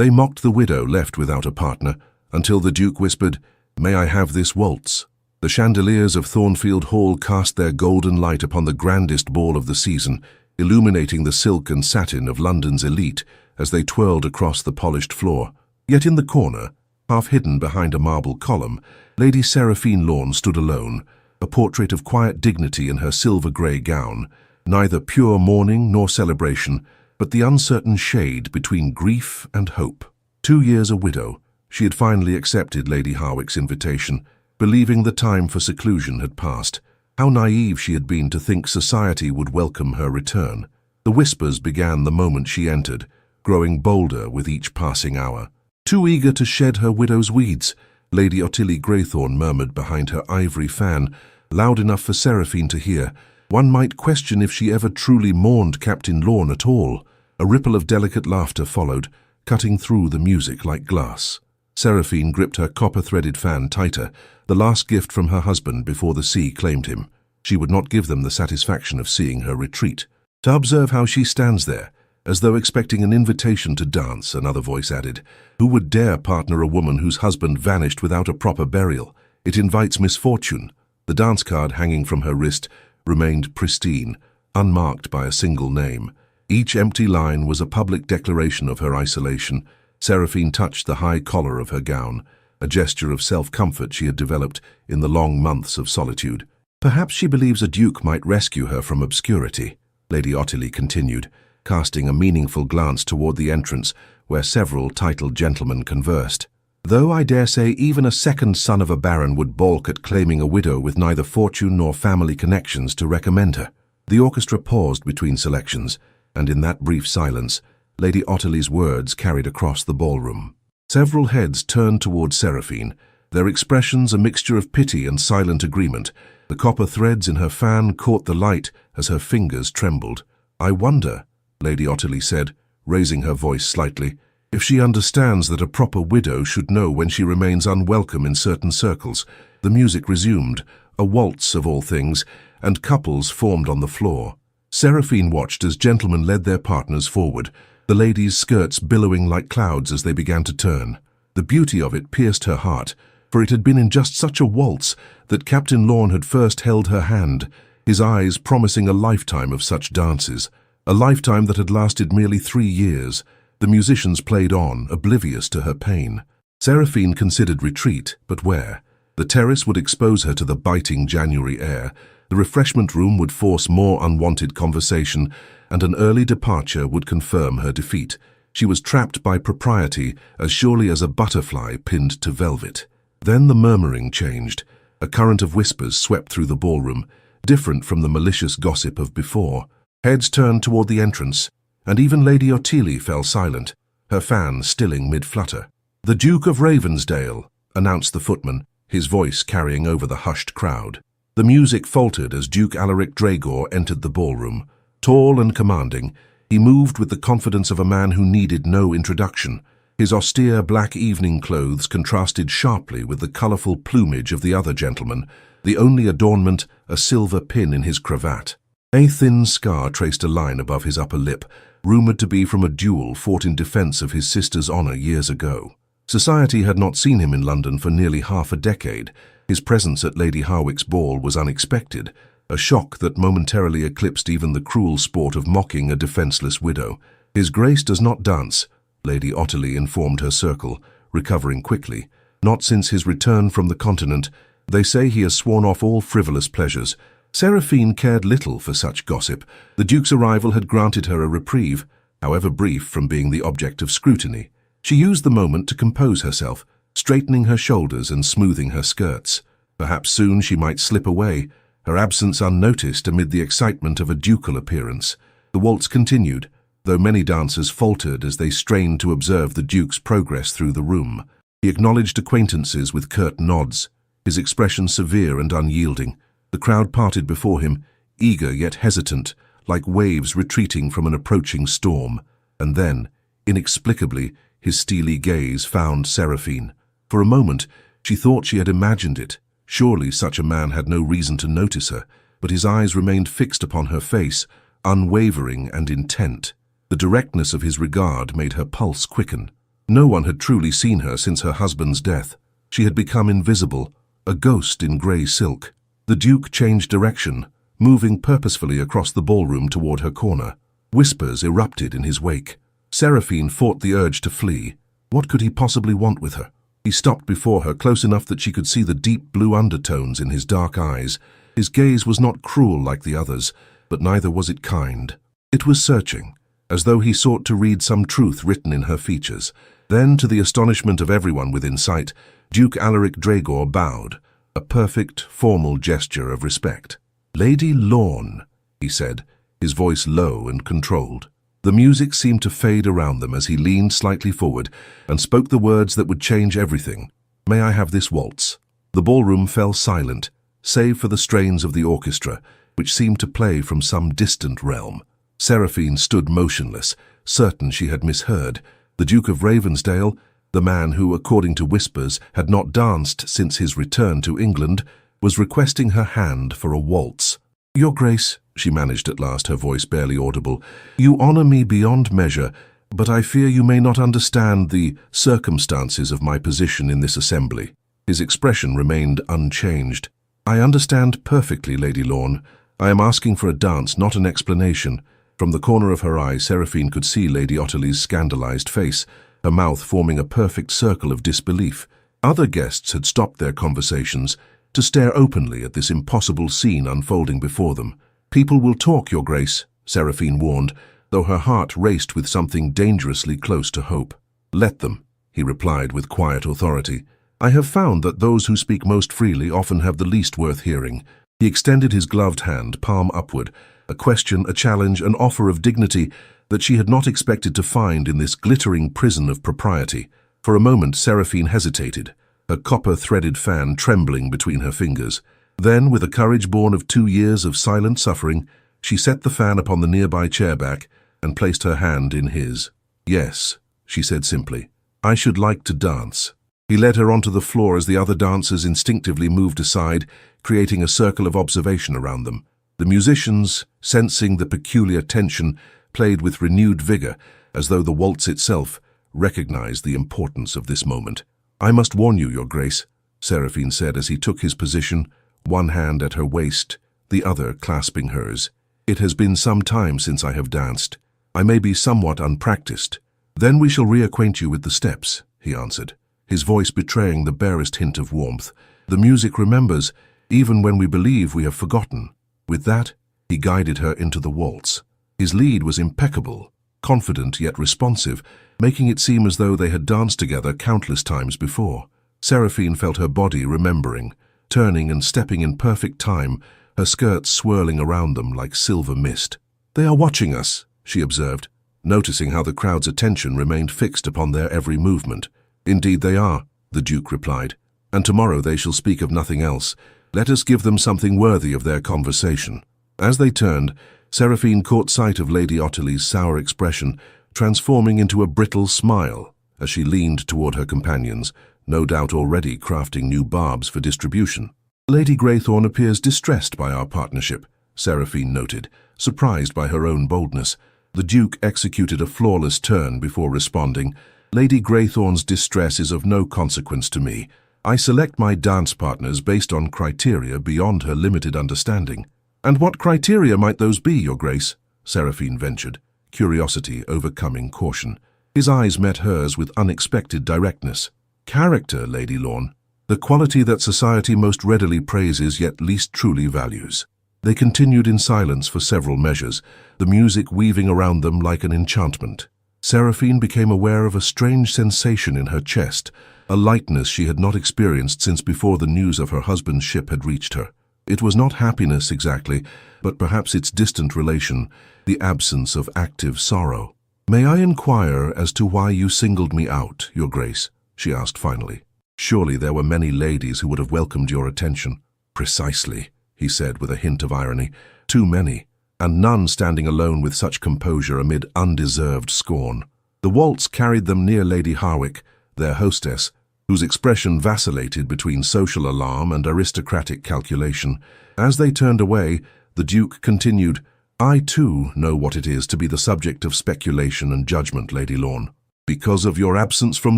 They mocked the widow left without a partner, until the Duke whispered, "May I have this waltz?" The chandeliers of Thornfield Hall cast their golden light upon the grandest ball of the season, illuminating the silk and satin of London's elite as they twirled across the polished floor. Yet in the corner, half hidden behind a marble column, Lady Seraphine Lorne stood alone, a portrait of quiet dignity in her silver-grey gown, neither pure mourning nor celebration, but the uncertain shade between grief and hope. 2 years a widow, she had finally accepted Lady Harwick's invitation, believing the time for seclusion had passed. How naive she had been to think society would welcome her return. The whispers began the moment she entered, growing bolder with each passing hour. "Too eager to shed her widow's weeds," Lady Ottilie Greythorne murmured behind her ivory fan, loud enough for Seraphine to hear. One might question if she ever truly mourned Captain Lorne at all. A ripple of delicate laughter followed, cutting through the music like glass. Seraphine gripped her copper-threaded fan tighter, the last gift from her husband before the sea claimed him. She would not give them the satisfaction of seeing her retreat. "To observe how she stands there, as though expecting an invitation to dance," another voice added. "Who would dare partner a woman whose husband vanished without a proper burial? It invites misfortune." The dance card hanging from her wrist remained pristine, unmarked by a single name. Each empty line was a public declaration of her isolation. Seraphine touched the high collar of her gown, a gesture of self-comfort she had developed in the long months of solitude. "Perhaps she believes a duke might rescue her from obscurity," Lady Ottilie continued, casting a meaningful glance toward the entrance where several titled gentlemen conversed. "Though I dare say even a second son of a baron would balk at claiming a widow with neither fortune nor family connections to recommend her." The orchestra paused between selections, and in that brief silence, Lady Ottilie's words carried across the ballroom. Several heads turned toward Seraphine, their expressions a mixture of pity and silent agreement. The copper threads in her fan caught the light as her fingers trembled. "I wonder," Lady Ottilie said, raising her voice slightly, "if she understands that a proper widow should know when she remains unwelcome in certain circles." The music resumed, a waltz of all things, and couples formed on the floor. Seraphine watched as gentlemen led their partners forward, the ladies' skirts billowing like clouds as they began to turn. The beauty of it pierced her heart, for it had been in just such a waltz that Captain Lorne had first held her hand, his eyes promising a lifetime of such dances, a lifetime that had lasted merely 3 years. The musicians played on, oblivious to her pain. Seraphine considered retreat, but where? The terrace would expose her to the biting January air, the refreshment room would force more unwanted conversation, and an early departure would confirm her defeat. She was trapped by propriety as surely as a butterfly pinned to velvet. Then the murmuring changed. A current of whispers swept through the ballroom, different from the malicious gossip of before. Heads turned toward the entrance, and even Lady Ottilie fell silent, her fan stilling mid-flutter. "The Duke of Ravensdale," announced the footman, his voice carrying over the hushed crowd. The music faltered as Duke Alaric Dragor entered the ballroom. Tall and commanding, he moved with the confidence of a man who needed no introduction. His austere black evening clothes contrasted sharply with the colourful plumage of the other gentlemen, the only adornment a silver pin in his cravat. A thin scar traced a line above his upper lip, rumoured to be from a duel fought in defence of his sister's honour years ago. Society had not seen him in London for nearly half a decade. His presence at Lady Harwick's ball was unexpected, a shock that momentarily eclipsed even the cruel sport of mocking a defenceless widow. "His Grace does not dance," Lady Ottilie informed her circle, recovering quickly. "Not since his return from the continent. They say he has sworn off all frivolous pleasures." Seraphine cared little for such gossip. The Duke's arrival had granted her a reprieve, however brief, from being the object of scrutiny. She used the moment to compose herself, straightening her shoulders and smoothing her skirts. Perhaps soon she might slip away, her absence unnoticed amid the excitement of a ducal appearance. The waltz continued, though many dancers faltered as they strained to observe the Duke's progress through the room. He acknowledged acquaintances with curt nods, his expression severe and unyielding. The crowd parted before him, eager yet hesitant, like waves retreating from an approaching storm. And then, inexplicably, his steely gaze found Seraphine. For a moment, she thought she had imagined it. Surely such a man had no reason to notice her, but his eyes remained fixed upon her face, unwavering and intent. The directness of his regard made her pulse quicken. No one had truly seen her since her husband's death. She had become invisible, a ghost in grey silk. The Duke changed direction, moving purposefully across the ballroom toward her corner. Whispers erupted in his wake. Seraphine fought the urge to flee. What could he possibly want with her? He stopped before her, close enough that she could see the deep blue undertones in his dark eyes. His gaze was not cruel like the others, but neither was it kind. It was searching, as though he sought to read some truth written in her features. Then, to the astonishment of everyone within sight, Duke Alaric Dragor bowed, a perfect, formal gesture of respect. "Lady Lorne," he said, his voice low and controlled. The music seemed to fade around them as he leaned slightly forward and spoke the words that would change everything. "May I have this waltz?" The ballroom fell silent, save for the strains of the orchestra, which seemed to play from some distant realm. Seraphine stood motionless, certain she had misheard. The Duke of Ravensdale, the man who, according to whispers, had not danced since his return to England, was requesting her hand for a waltz. "Your Grace," she managed at last, her voice barely audible, "you honor me beyond measure, but I fear you may not understand the circumstances of my position in this assembly." His expression remained unchanged. "I understand perfectly, Lady Lorne. I am asking for a dance, not an explanation." From the corner of her eye, Seraphine could see Lady Ottily's scandalized face, her mouth forming a perfect circle of disbelief. Other guests had stopped their conversations to stare openly at this impossible scene unfolding before them. "People will talk, Your Grace," Seraphine warned, though her heart raced with something dangerously close to hope. "Let them," he replied with quiet authority. "I have found that those who speak most freely often have the least worth hearing." He extended his gloved hand, palm upward, a question, a challenge, an offer of dignity that she had not expected to find in this glittering prison of propriety. For a moment, Seraphine hesitated, her copper-threaded fan trembling between her fingers. Then, with a courage born of 2 years of silent suffering, she set the fan upon the nearby chairback and placed her hand in his. "Yes," she said simply, "I should like to dance." He led her onto the floor as the other dancers instinctively moved aside, creating a circle of observation around them. The musicians, sensing the peculiar tension, played with renewed vigor, as though the waltz itself recognized the importance of this moment. "I must warn you, Your Grace," Seraphine said as he took his position, one hand at her waist, the other clasping hers. "It has been some time since I have danced. I may be somewhat unpracticed." "Then we shall reacquaint you with the steps," he answered, his voice betraying the barest hint of warmth. "The music remembers, even when we believe we have forgotten." With that, he guided her into the waltz. His lead was impeccable, confident yet responsive, making it seem as though they had danced together countless times before. Seraphine felt her body remembering, turning and stepping in perfect time, her skirts swirling around them like silver mist. "They are watching us," she observed, noticing how the crowd's attention remained fixed upon their every movement. "Indeed they are," the Duke replied, "and tomorrow they shall speak of nothing else. Let us give them something worthy of their conversation." As they turned, Seraphine caught sight of Lady Ottily's sour expression, transforming into a brittle smile as she leaned toward her companions, no doubt already crafting new barbs for distribution. "Lady Greythorne appears distressed by our partnership," Seraphine noted, surprised by her own boldness. The Duke executed a flawless turn before responding. "Lady Greythorne's distress is of no consequence to me. I select my dance partners based on criteria beyond her limited understanding." "And what criteria might those be, Your Grace?" Seraphine ventured, curiosity overcoming caution. His eyes met hers with unexpected directness. "Character, Lady Lorne, the quality that society most readily praises yet least truly values." They continued in silence for several measures, the music weaving around them like an enchantment. Seraphine became aware of a strange sensation in her chest, a lightness she had not experienced since before the news of her husband's ship had reached her. It was not happiness exactly, but perhaps its distant relation, the absence of active sorrow. "May I inquire as to why you singled me out, Your Grace?" she asked finally. "Surely there were many ladies who would have welcomed your attention." "Precisely," he said with a hint of irony. "Too many, and none standing alone with such composure amid undeserved scorn." The waltz carried them near Lady Harwick, their hostess, whose expression vacillated between social alarm and aristocratic calculation. As they turned away, the Duke continued, "I too know what it is to be the subject of speculation and judgment, Lady Lorne. Because of your absence from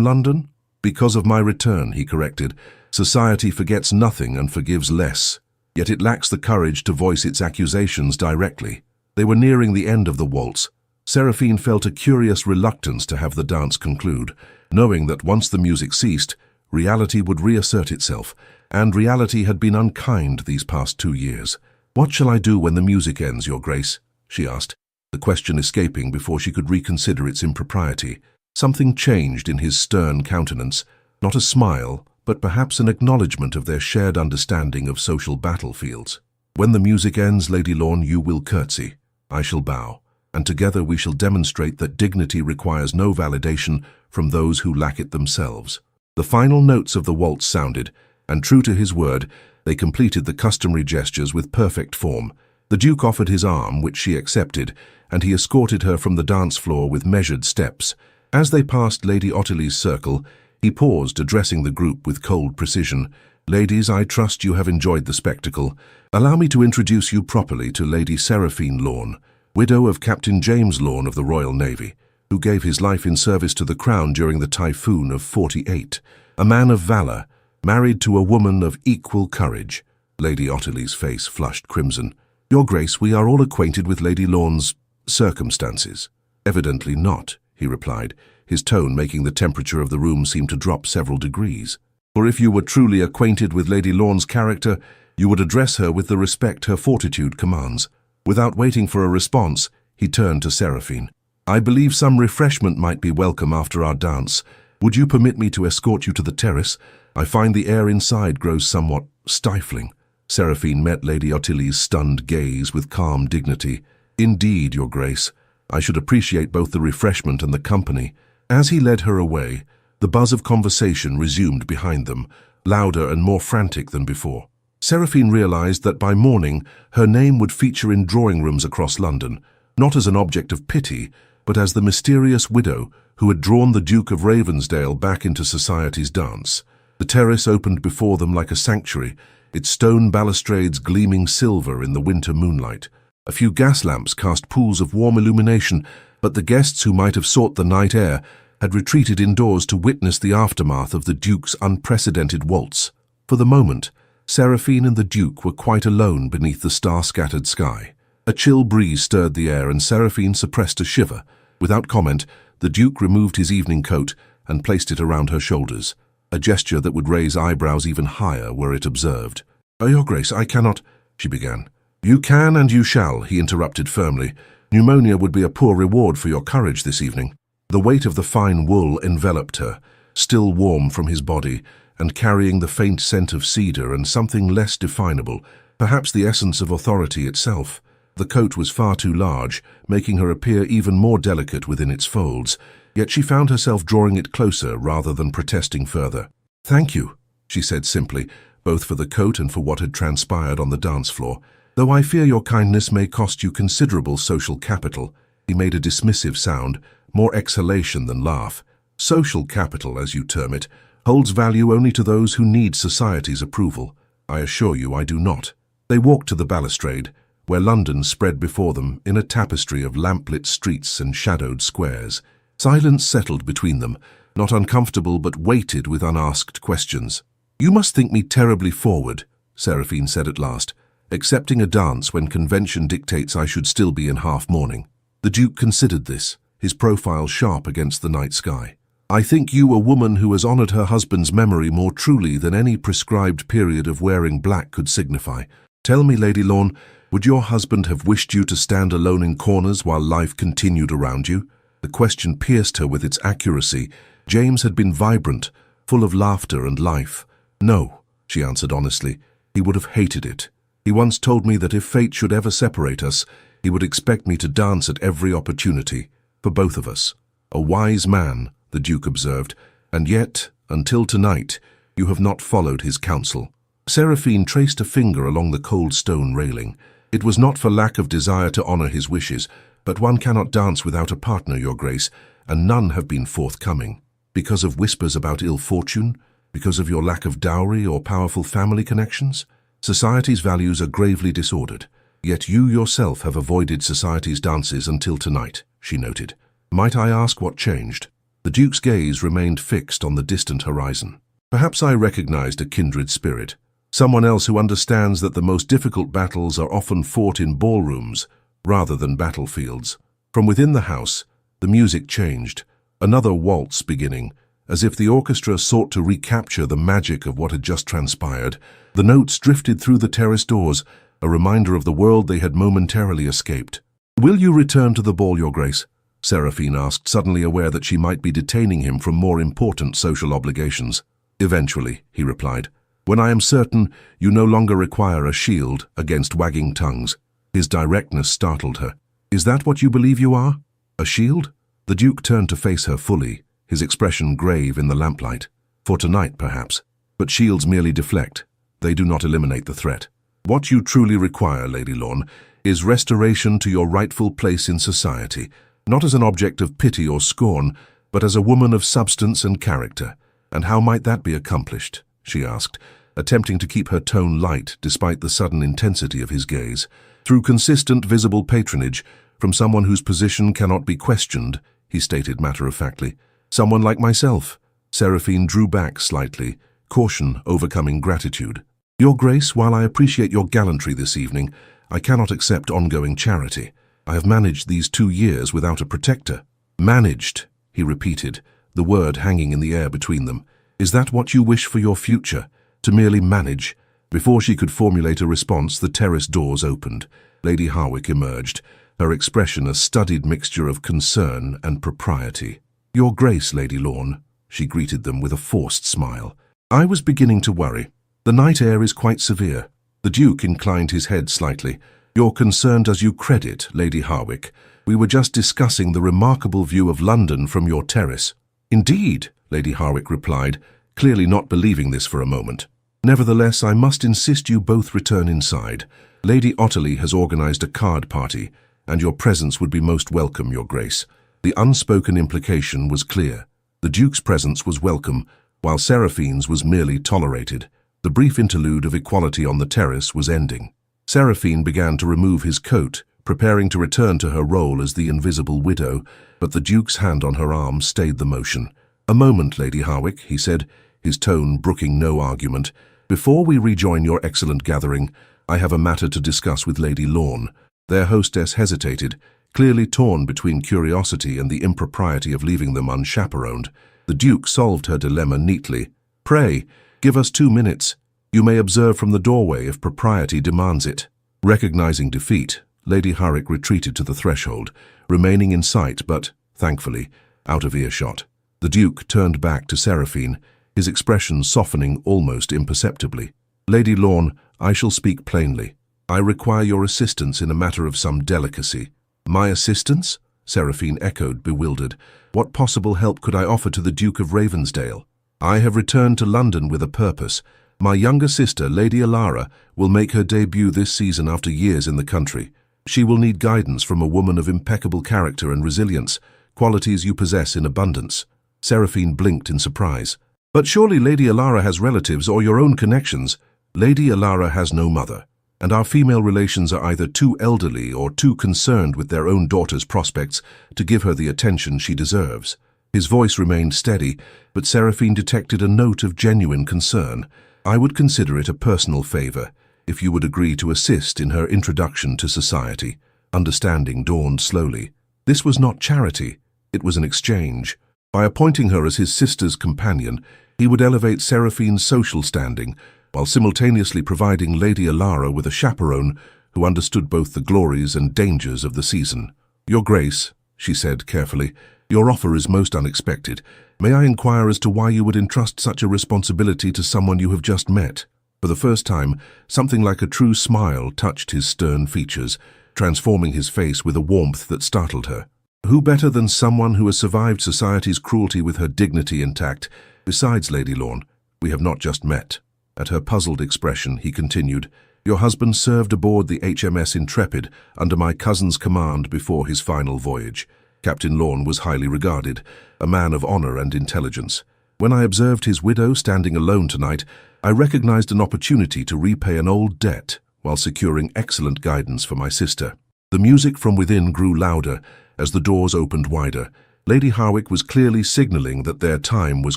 London? Because of my return, he corrected. Society forgets nothing and forgives less. Yet it lacks the courage to voice its accusations directly. They were nearing the end of the waltz. Seraphine felt a curious reluctance to have the dance conclude, knowing that once the music ceased, reality would reassert itself, and reality had been unkind these past 2 years. "What shall I do when the music ends, Your Grace?" she asked, the question escaping before she could reconsider its impropriety. Something changed in his stern countenance, not a smile, but perhaps an acknowledgement of their shared understanding of social battlefields. "When the music ends, Lady Lorne, you will curtsy. I shall bow, and together we shall demonstrate that dignity requires no validation from those who lack it themselves." The final notes of the waltz sounded, and true to his word, they completed the customary gestures with perfect form. The Duke offered his arm, which she accepted, and he escorted her from the dance floor with measured steps. As they passed Lady Ottilie's circle, he paused, addressing the group with cold precision. "Ladies, I trust you have enjoyed the spectacle. Allow me to introduce you properly to Lady Seraphine Lorne, widow of Captain James Lorne of the Royal Navy, who gave his life in service to the Crown during the typhoon of '48. A man of valor, married to a woman of equal courage." Lady Ottilie's face flushed crimson. "Your Grace, we are all acquainted with Lady Lorne's circumstances." "Evidently not," he replied, his tone making the temperature of the room seem to drop several degrees. "For if you were truly acquainted with Lady Lorne's character, you would address her with the respect her fortitude commands." Without waiting for a response, he turned to Seraphine. "I believe some refreshment might be welcome after our dance. Would you permit me to escort you to the terrace? I find the air inside grows somewhat stifling." Seraphine met Lady Ottilie's stunned gaze with calm dignity. "Indeed, Your Grace. I should appreciate both the refreshment and the company." As he led her away, the buzz of conversation resumed behind them, louder and more frantic than before. Seraphine realized that by morning her name would feature in drawing rooms across London, not as an object of pity, but as the mysterious widow who had drawn the Duke of Ravensdale back into society's dance. The terrace opened before them like a sanctuary, its stone balustrades gleaming silver in the winter moonlight. A few gas lamps cast pools of warm illumination, but the guests who might have sought the night air had retreated indoors to witness the aftermath of the Duke's unprecedented waltz. For the moment, Seraphine and the Duke were quite alone beneath the star-scattered sky. A chill breeze stirred the air and Seraphine suppressed a shiver. Without comment, the Duke removed his evening coat and placed it around her shoulders, a gesture that would raise eyebrows even higher were it observed. "Your Grace, I cannot," she began. "You can and you shall," he interrupted firmly. "Pneumonia would be a poor reward for your courage this evening." The weight of the fine wool enveloped her, still warm from his body, and carrying the faint scent of cedar and something less definable, perhaps the essence of authority itself. The coat was far too large, making her appear even more delicate within its folds, yet she found herself drawing it closer rather than protesting further. "Thank you," she said simply, both for the coat and for what had transpired on the dance floor. "Though I fear your kindness may cost you considerable social capital." He made a dismissive sound, more exhalation than laugh. "Social capital, as you term it, holds value only to those who need society's approval. I assure you I do not." They walked to the balustrade, where London spread before them in a tapestry of lamplit streets and shadowed squares. Silence settled between them, not uncomfortable but weighted with unasked questions. "You must think me terribly forward," Seraphine said at last, "accepting a dance when convention dictates I should still be in half-mourning." The Duke considered this, his profile sharp against the night sky. "I think you a woman who has honored her husband's memory more truly than any prescribed period of wearing black could signify. Tell me, Lady Lorne, would your husband have wished you to stand alone in corners while life continued around you?" The question pierced her with its accuracy. James had been vibrant, full of laughter and life. "No," she answered honestly, "he would have hated it. He once told me that if fate should ever separate us, he would expect me to dance at every opportunity, for both of us." "A wise man," the Duke observed, "and yet, until tonight, you have not followed his counsel." Seraphine traced a finger along the cold stone railing. "It was not for lack of desire to honor his wishes, but one cannot dance without a partner, Your Grace, and none have been forthcoming. Because of whispers about ill fortune? Because of your lack of dowry or powerful family connections? Society's values are gravely disordered. Yet you yourself have avoided society's dances until tonight," she noted. "Might I ask what changed?" The Duke's gaze remained fixed on the distant horizon. Perhaps I recognized a kindred spirit, someone else who understands that the most difficult battles are often fought in ballrooms rather than battlefields. From within the house, the music changed, another waltz beginning. As if the orchestra sought to recapture the magic of what had just transpired, the notes drifted through the terrace doors, a reminder of the world they had momentarily escaped. "Will you return to the ball, Your Grace?" Seraphine asked, suddenly aware that she might be detaining him from more important social obligations. "Eventually," he replied, "when I am certain you no longer require a shield against wagging tongues." His directness startled her. "Is that what you believe you are? A shield?" The Duke turned to face her fully, his expression grave in the lamplight. "For tonight, perhaps. But shields merely deflect. They do not eliminate the threat. What you truly require, Lady Lorne, is restoration to your rightful place in society, not as an object of pity or scorn, but as a woman of substance and character. And how might that be accomplished?" she asked, attempting to keep her tone light despite the sudden intensity of his gaze. "Through consistent, visible patronage from someone whose position cannot be questioned," he stated matter-of-factly. "Someone like myself." Seraphine drew back slightly, caution overcoming gratitude. "Your Grace, while I appreciate your gallantry this evening, I cannot accept ongoing charity. I have managed these 2 years without a protector." "Managed," he repeated, the word hanging in the air between them. "Is that what you wish for your future? To merely manage?" Before she could formulate a response, the terrace doors opened. Lady Harwick emerged, her expression a studied mixture of concern and propriety. "Your Grace, Lady Lorne," she greeted them with a forced smile. "I was beginning to worry. The night air is quite severe." The Duke inclined his head slightly. "Your concern does you credit, Lady Harwick. We were just discussing the remarkable view of London from your terrace." "Indeed," Lady Harwick replied, clearly not believing this for a moment. "Nevertheless, I must insist you both return inside. Lady Otterley has organized a card party, and your presence would be most welcome, Your Grace." The unspoken implication was clear. The Duke's presence was welcome, while Seraphine's was merely tolerated. The brief interlude of equality on the terrace was ending. Seraphine began to remove his coat, preparing to return to her role as the invisible widow, but the Duke's hand on her arm stayed the motion. "A moment, Lady Harwick," he said, his tone brooking no argument. "Before we rejoin your excellent gathering, I have a matter to discuss with Lady Lorne." Their hostess hesitated, clearly torn between curiosity and the impropriety of leaving them unchaperoned. The Duke solved her dilemma neatly. "Pray, give us 2 minutes. You may observe from the doorway if propriety demands it." Recognizing defeat, Lady Harwick retreated to the threshold, remaining in sight but, thankfully, out of earshot. The Duke turned back to Seraphine, his expression softening almost imperceptibly. "Lady Lorne, I shall speak plainly. I require your assistance in a matter of some delicacy." "My assistance?" Seraphine echoed, bewildered. "What possible help could I offer to the Duke of Ravensdale?" "I have returned to London with a purpose. My younger sister, Lady Alara, will make her debut this season after years in the country. She will need guidance from a woman of impeccable character and resilience, qualities you possess in abundance." Seraphine blinked in surprise. "But surely Lady Alara has relatives or your own connections." "Lady Alara has no mother, and our female relations are either too elderly or too concerned with their own daughter's prospects to give her the attention she deserves." His voice remained steady, but Seraphine detected a note of genuine concern. "I would consider it a personal favor if you would agree to assist in her introduction to society." Understanding dawned slowly. This was not charity, it was an exchange. By appointing her as his sister's companion, he would elevate Seraphine's social standing, while simultaneously providing Lady Alara with a chaperone who understood both the glories and dangers of the season. "Your Grace," she said carefully, "your offer is most unexpected. May I inquire as to why you would entrust such a responsibility to someone you have just met?" For the first time, something like a true smile touched his stern features, transforming his face with a warmth that startled her. "Who better than someone who has survived society's cruelty with her dignity intact? Besides, Lady Lorne, we have not just met." At her puzzled expression, he continued, "Your husband served aboard the HMS Intrepid under my cousin's command before his final voyage. Captain Lorne was highly regarded, a man of honor and intelligence. When I observed his widow standing alone tonight, I recognized an opportunity to repay an old debt while securing excellent guidance for my sister." The music from within grew louder as the doors opened wider. Lady Harwick was clearly signalling that their time was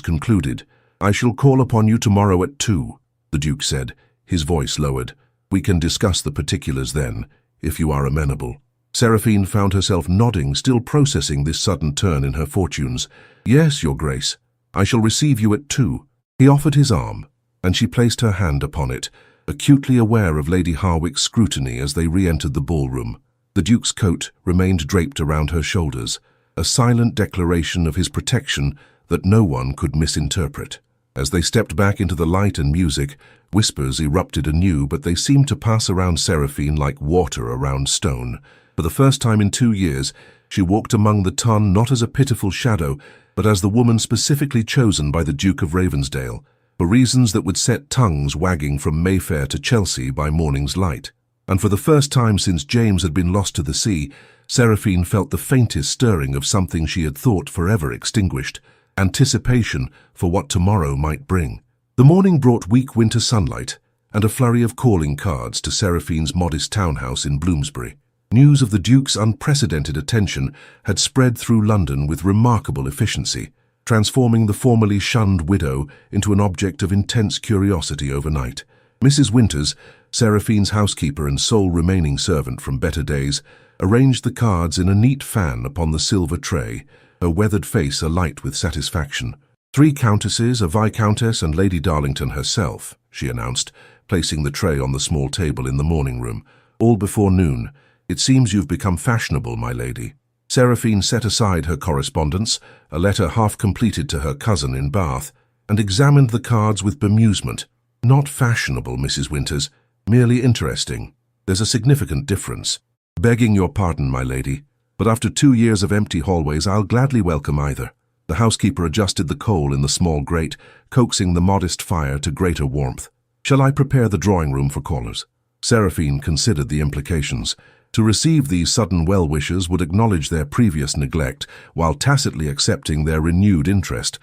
concluded. "I shall call upon you tomorrow at 2, the Duke said, his voice lowered. "We can discuss the particulars then, if you are amenable." Seraphine found herself nodding, still processing this sudden turn in her fortunes. "Yes, Your Grace. I shall receive you at 2. He offered his arm, and she placed her hand upon it, acutely aware of Lady Harwick's scrutiny as they re-entered the ballroom. The Duke's coat remained draped around her shoulders, a silent declaration of his protection that no one could misinterpret. As they stepped back into the light and music, whispers erupted anew, but they seemed to pass around Seraphine like water around stone. For the first time in 2 years, she walked among the ton not as a pitiful shadow, but as the woman specifically chosen by the Duke of Ravensdale, for reasons that would set tongues wagging from Mayfair to Chelsea by morning's light. And for the first time since James had been lost to the sea, Seraphine felt the faintest stirring of something she had thought forever extinguished, anticipation for what tomorrow might bring. The morning brought weak winter sunlight and a flurry of calling cards to Seraphine's modest townhouse in Bloomsbury. News of the Duke's unprecedented attention had spread through London with remarkable efficiency, transforming the formerly shunned widow into an object of intense curiosity overnight. Mrs. Winters, Seraphine's housekeeper and sole remaining servant from better days, arranged the cards in a neat fan upon the silver tray, her weathered face alight with satisfaction. 3 countesses, a viscountess and Lady Darlington herself, she announced, placing the tray on the small table in the morning room. "All before noon. It seems you've become fashionable, my lady." Seraphine set aside her correspondence, a letter half completed to her cousin in Bath, and examined the cards with bemusement. "Not fashionable, Mrs. Winters, merely interesting. There's a significant difference." "Begging your pardon, my lady, but after 2 years of empty hallways, I'll gladly welcome either." The housekeeper adjusted the coal in the small grate, coaxing the modest fire to greater warmth. "Shall I prepare the drawing room for callers?" Seraphine considered the implications. To receive these sudden well-wishes would acknowledge their previous neglect, while tacitly accepting their renewed interest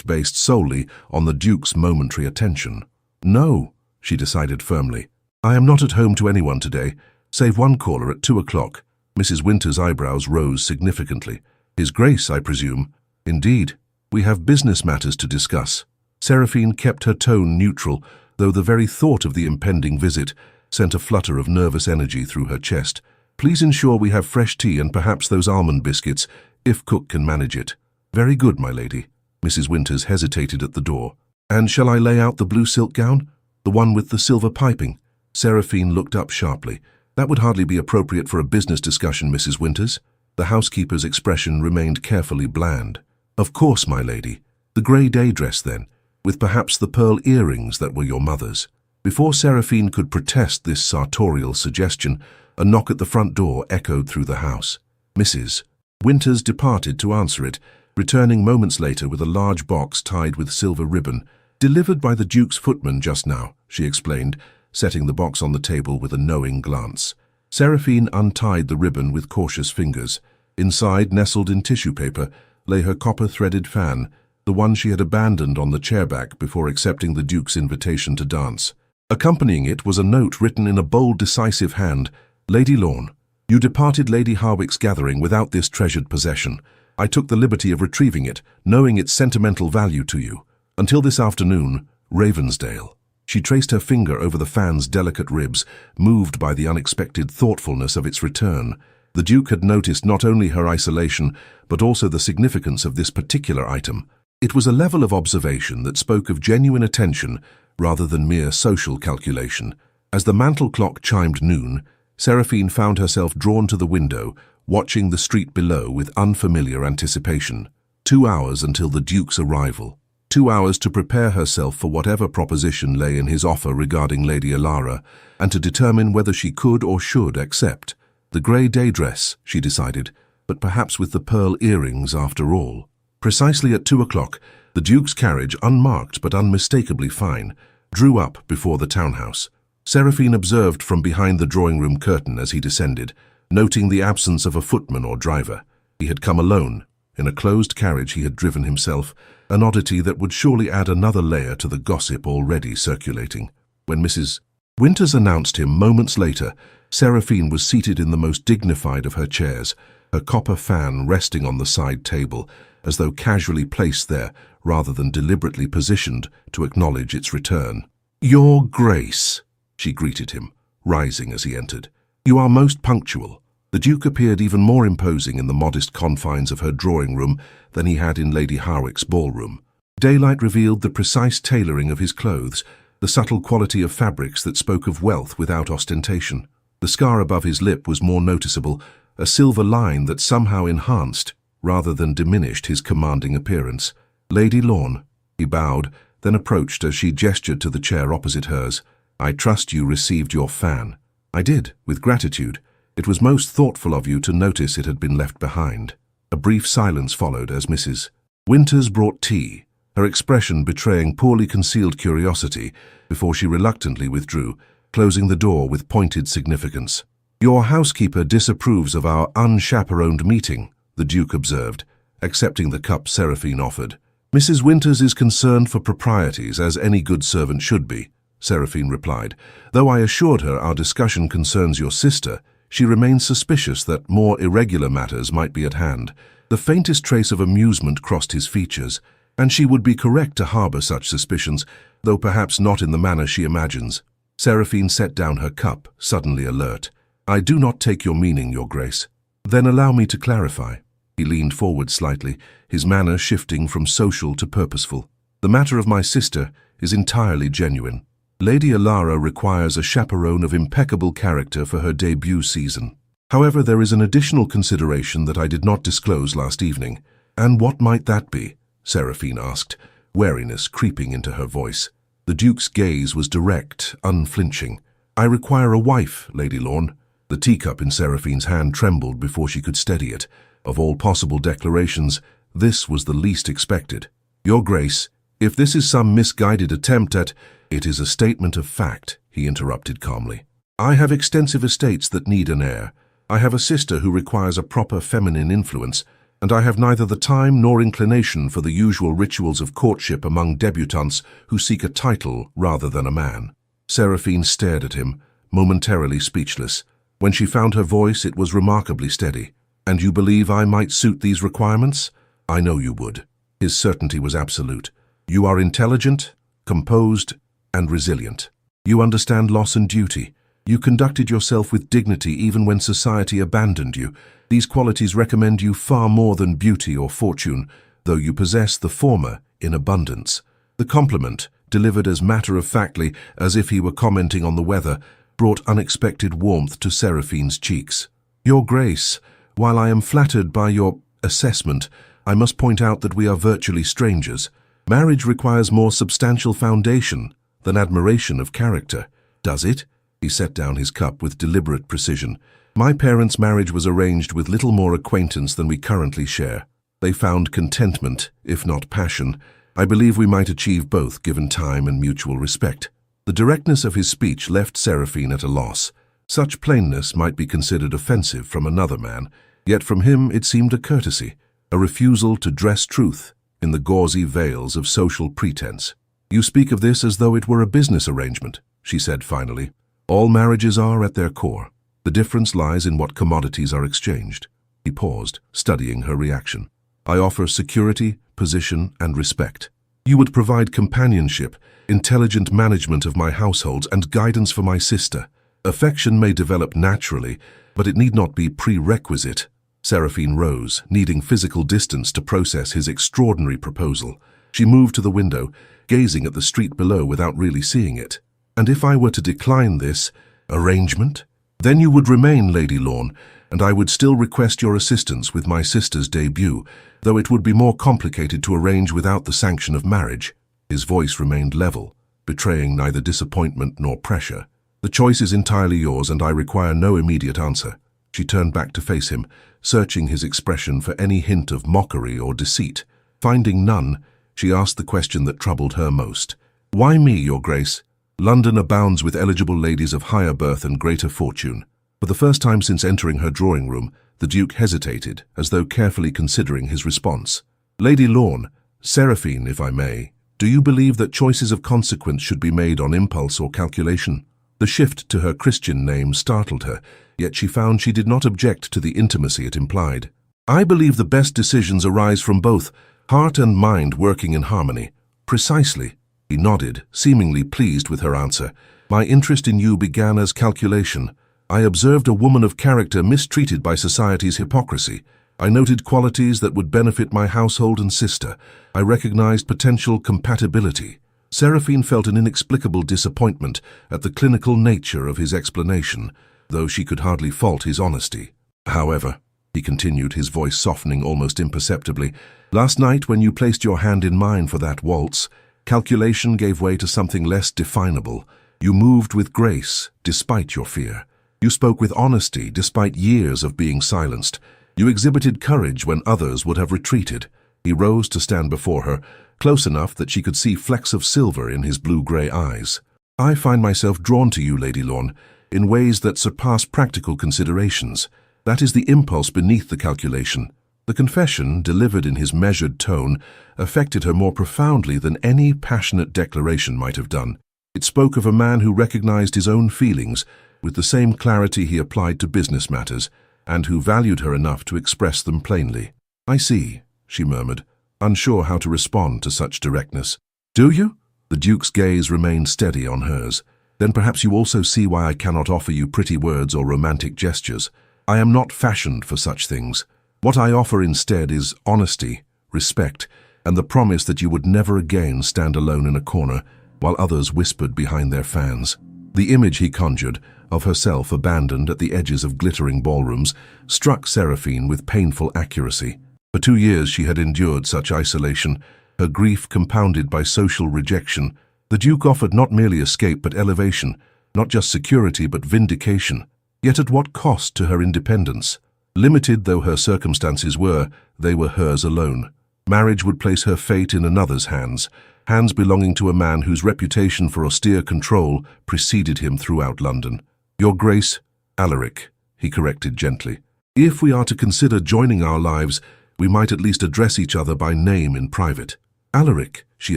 based solely on the Duke's momentary attention. "No," she decided firmly. "I am not at home to anyone today, save one caller at 2 o'clock. Mrs. Winters' eyebrows rose significantly. "His Grace, I presume?" "Indeed. We have business matters to discuss." Seraphine kept her tone neutral, though the very thought of the impending visit sent a flutter of nervous energy through her chest. "Please ensure we have fresh tea and perhaps those almond biscuits, if cook can manage it." "Very good, my lady." Mrs. Winters hesitated at the door. "And shall I lay out the blue silk gown? The one with the silver piping?" Seraphine looked up sharply. "That would hardly be appropriate for a business discussion, Mrs. Winters." The housekeeper's expression remained carefully bland. "Of course, my lady. The grey day dress, then, with perhaps the pearl earrings that were your mother's." Before Seraphine could protest this sartorial suggestion, a knock at the front door echoed through the house. Mrs. Winters departed to answer it, returning moments later with a large box tied with silver ribbon. "Delivered by the Duke's footman just now," she explained, setting the box on the table with a knowing glance. Seraphine untied the ribbon with cautious fingers. Inside, nestled in tissue paper, lay her copper-threaded fan, the one she had abandoned on the chairback before accepting the Duke's invitation to dance. Accompanying it was a note written in a bold, decisive hand. "Lady Lorne, you departed Lady Harwick's gathering without this treasured possession. I took the liberty of retrieving it, knowing its sentimental value to you. Until this afternoon, Ravensdale." She traced her finger over the fan's delicate ribs, moved by the unexpected thoughtfulness of its return. The Duke had noticed not only her isolation, but also the significance of this particular item. It was a level of observation that spoke of genuine attention rather than mere social calculation. As the mantel clock chimed noon, Seraphine found herself drawn to the window, watching the street below with unfamiliar anticipation. 2 hours until the Duke's arrival. 2 hours to prepare herself for whatever proposition lay in his offer regarding Lady Alara, and to determine whether she could or should accept. The grey day dress, she decided, but perhaps with the pearl earrings after all. Precisely at 2 o'clock, the Duke's carriage, unmarked but unmistakably fine, drew up before the townhouse. Seraphine observed from behind the drawing-room curtain as he descended, noting the absence of a footman or driver. He had come alone. In a closed carriage he had driven himself, an oddity that would surely add another layer to the gossip already circulating. When Mrs. Winters announced him moments later, Seraphine was seated in the most dignified of her chairs, her copper fan resting on the side table, as though casually placed there rather than deliberately positioned to acknowledge its return. "Your Grace," she greeted him, rising as he entered. "You are most punctual." The Duke appeared even more imposing in the modest confines of her drawing room than he had in Lady Harwick's ballroom. Daylight revealed the precise tailoring of his clothes, the subtle quality of fabrics that spoke of wealth without ostentation. The scar above his lip was more noticeable, a silver line that somehow enhanced, rather than diminished, his commanding appearance. "Lady Lorne," he bowed, then approached as she gestured to the chair opposite hers. "I trust you received your fan." "I did, with gratitude. It was most thoughtful of you to notice it had been left behind." A brief silence followed as Mrs. Winters brought tea, her expression betraying poorly concealed curiosity, before she reluctantly withdrew, closing the door with pointed significance. "Your housekeeper disapproves of our unchaperoned meeting," the Duke observed, accepting the cup Seraphine offered. "Mrs. Winters is concerned for proprieties, as any good servant should be," Seraphine replied. "Though I assured her our discussion concerns your sister, she remains suspicious that more irregular matters might be at hand." The faintest trace of amusement crossed his features, and she would be correct to harbor such suspicions, though perhaps not in the manner she imagines. Seraphine set down her cup, suddenly alert. "I do not take your meaning, Your Grace." "Then allow me to clarify." He leaned forward slightly, his manner shifting from social to purposeful. "The matter of my sister is entirely genuine. Lady Alara requires a chaperone of impeccable character for her debut season. However, there is an additional consideration that I did not disclose last evening." "And what might that be?" Seraphine asked, wariness creeping into her voice. The Duke's gaze was direct, unflinching. "I require a wife, Lady Lorne." The teacup in Seraphine's hand trembled before she could steady it. Of all possible declarations, this was the least expected. "Your Grace, if this is some misguided attempt at—" "It is a statement of fact," he interrupted calmly. "I have extensive estates that need an heir. I have a sister who requires a proper feminine influence, and I have neither the time nor inclination for the usual rituals of courtship among debutantes who seek a title rather than a man." Seraphine stared at him, momentarily speechless. When she found her voice, it was remarkably steady. "And you believe I might suit these requirements?" "I know you would." His certainty was absolute. "You are intelligent, composed, and resilient. You understand loss and duty. You conducted yourself with dignity even when society abandoned you. These qualities recommend you far more than beauty or fortune, though you possess the former in abundance." The compliment, delivered as matter-of-factly as if he were commenting on the weather, brought unexpected warmth to Seraphine's cheeks. "Your Grace, while I am flattered by your assessment, I must point out that we are virtually strangers. Marriage requires more substantial foundation than admiration of character." "Does it?" He set down his cup with deliberate precision. "My parents' marriage was arranged with little more acquaintance than we currently share. They found contentment, if not passion. I believe we might achieve both, given time and mutual respect." The directness of his speech left Seraphine at a loss. Such plainness might be considered offensive from another man, yet from him it seemed a courtesy, a refusal to dress truth in the gauzy veils of social pretense. "You speak of this as though it were a business arrangement," she said finally. "All marriages are at their core. The difference lies in what commodities are exchanged." He paused, studying her reaction. "I offer security, position, and respect. You would provide companionship, intelligent management of my household, and guidance for my sister. Affection may develop naturally, but it need not be prerequisite." Seraphine rose, needing physical distance to process his extraordinary proposal. She moved to the window, gazing at the street below without really seeing it. "And if I were to decline this arrangement? Then you would remain Lady Lorne, and I would still request your assistance with my sister's debut, though it would be more complicated to arrange without the sanction of marriage." His voice remained level, betraying neither disappointment nor pressure. "The choice is entirely yours, and I require no immediate answer." She turned back to face him, searching his expression for any hint of mockery or deceit. Finding none, she asked the question that troubled her most. "Why me, Your Grace? London abounds with eligible ladies of higher birth and greater fortune." For the first time since entering her drawing room, the Duke hesitated, as though carefully considering his response. "Lady Lorne, Seraphine, if I may, do you believe that choices of consequence should be made on impulse or calculation?" The shift to her Christian name startled her, yet she found she did not object to the intimacy it implied. "I believe the best decisions arise from both heart and mind working in harmony." "Precisely." He nodded, seemingly pleased with her answer. "My interest in you began as calculation. I observed a woman of character mistreated by society's hypocrisy. I noted qualities that would benefit my household and sister. I recognized potential compatibility." Seraphine felt an inexplicable disappointment at the clinical nature of his explanation, though she could hardly fault his honesty. "However," he continued, his voice softening almost imperceptibly, "last night when you placed your hand in mine for that waltz, calculation gave way to something less definable. You moved with grace, despite your fear. You spoke with honesty, despite years of being silenced. You exhibited courage when others would have retreated." He rose to stand before her, close enough that she could see flecks of silver in his blue-gray eyes. "I find myself drawn to you, Lady Lorne, in ways that surpass practical considerations. That is the impulse beneath the calculation." The confession, delivered in his measured tone, affected her more profoundly than any passionate declaration might have done. It spoke of a man who recognized his own feelings with the same clarity he applied to business matters, and who valued her enough to express them plainly. "I see," she murmured, unsure how to respond to such directness. "Do you?" The Duke's gaze remained steady on hers. "Then perhaps you also see why I cannot offer you pretty words or romantic gestures. I am not fashioned for such things. What I offer instead is honesty, respect, and the promise that you would never again stand alone in a corner while others whispered behind their fans." The image he conjured, of herself abandoned at the edges of glittering ballrooms, struck Seraphine with painful accuracy. For 2 years she had endured such isolation, her grief compounded by social rejection. The Duke offered not merely escape but elevation, not just security but vindication. Yet at what cost to her independence? Limited though her circumstances were, they were hers alone. Marriage would place her fate in another's hands, hands belonging to a man whose reputation for austere control preceded him throughout London. "Your Grace, Alaric," he corrected gently. "If we are to consider joining our lives, we might at least address each other by name in private." "Alaric," she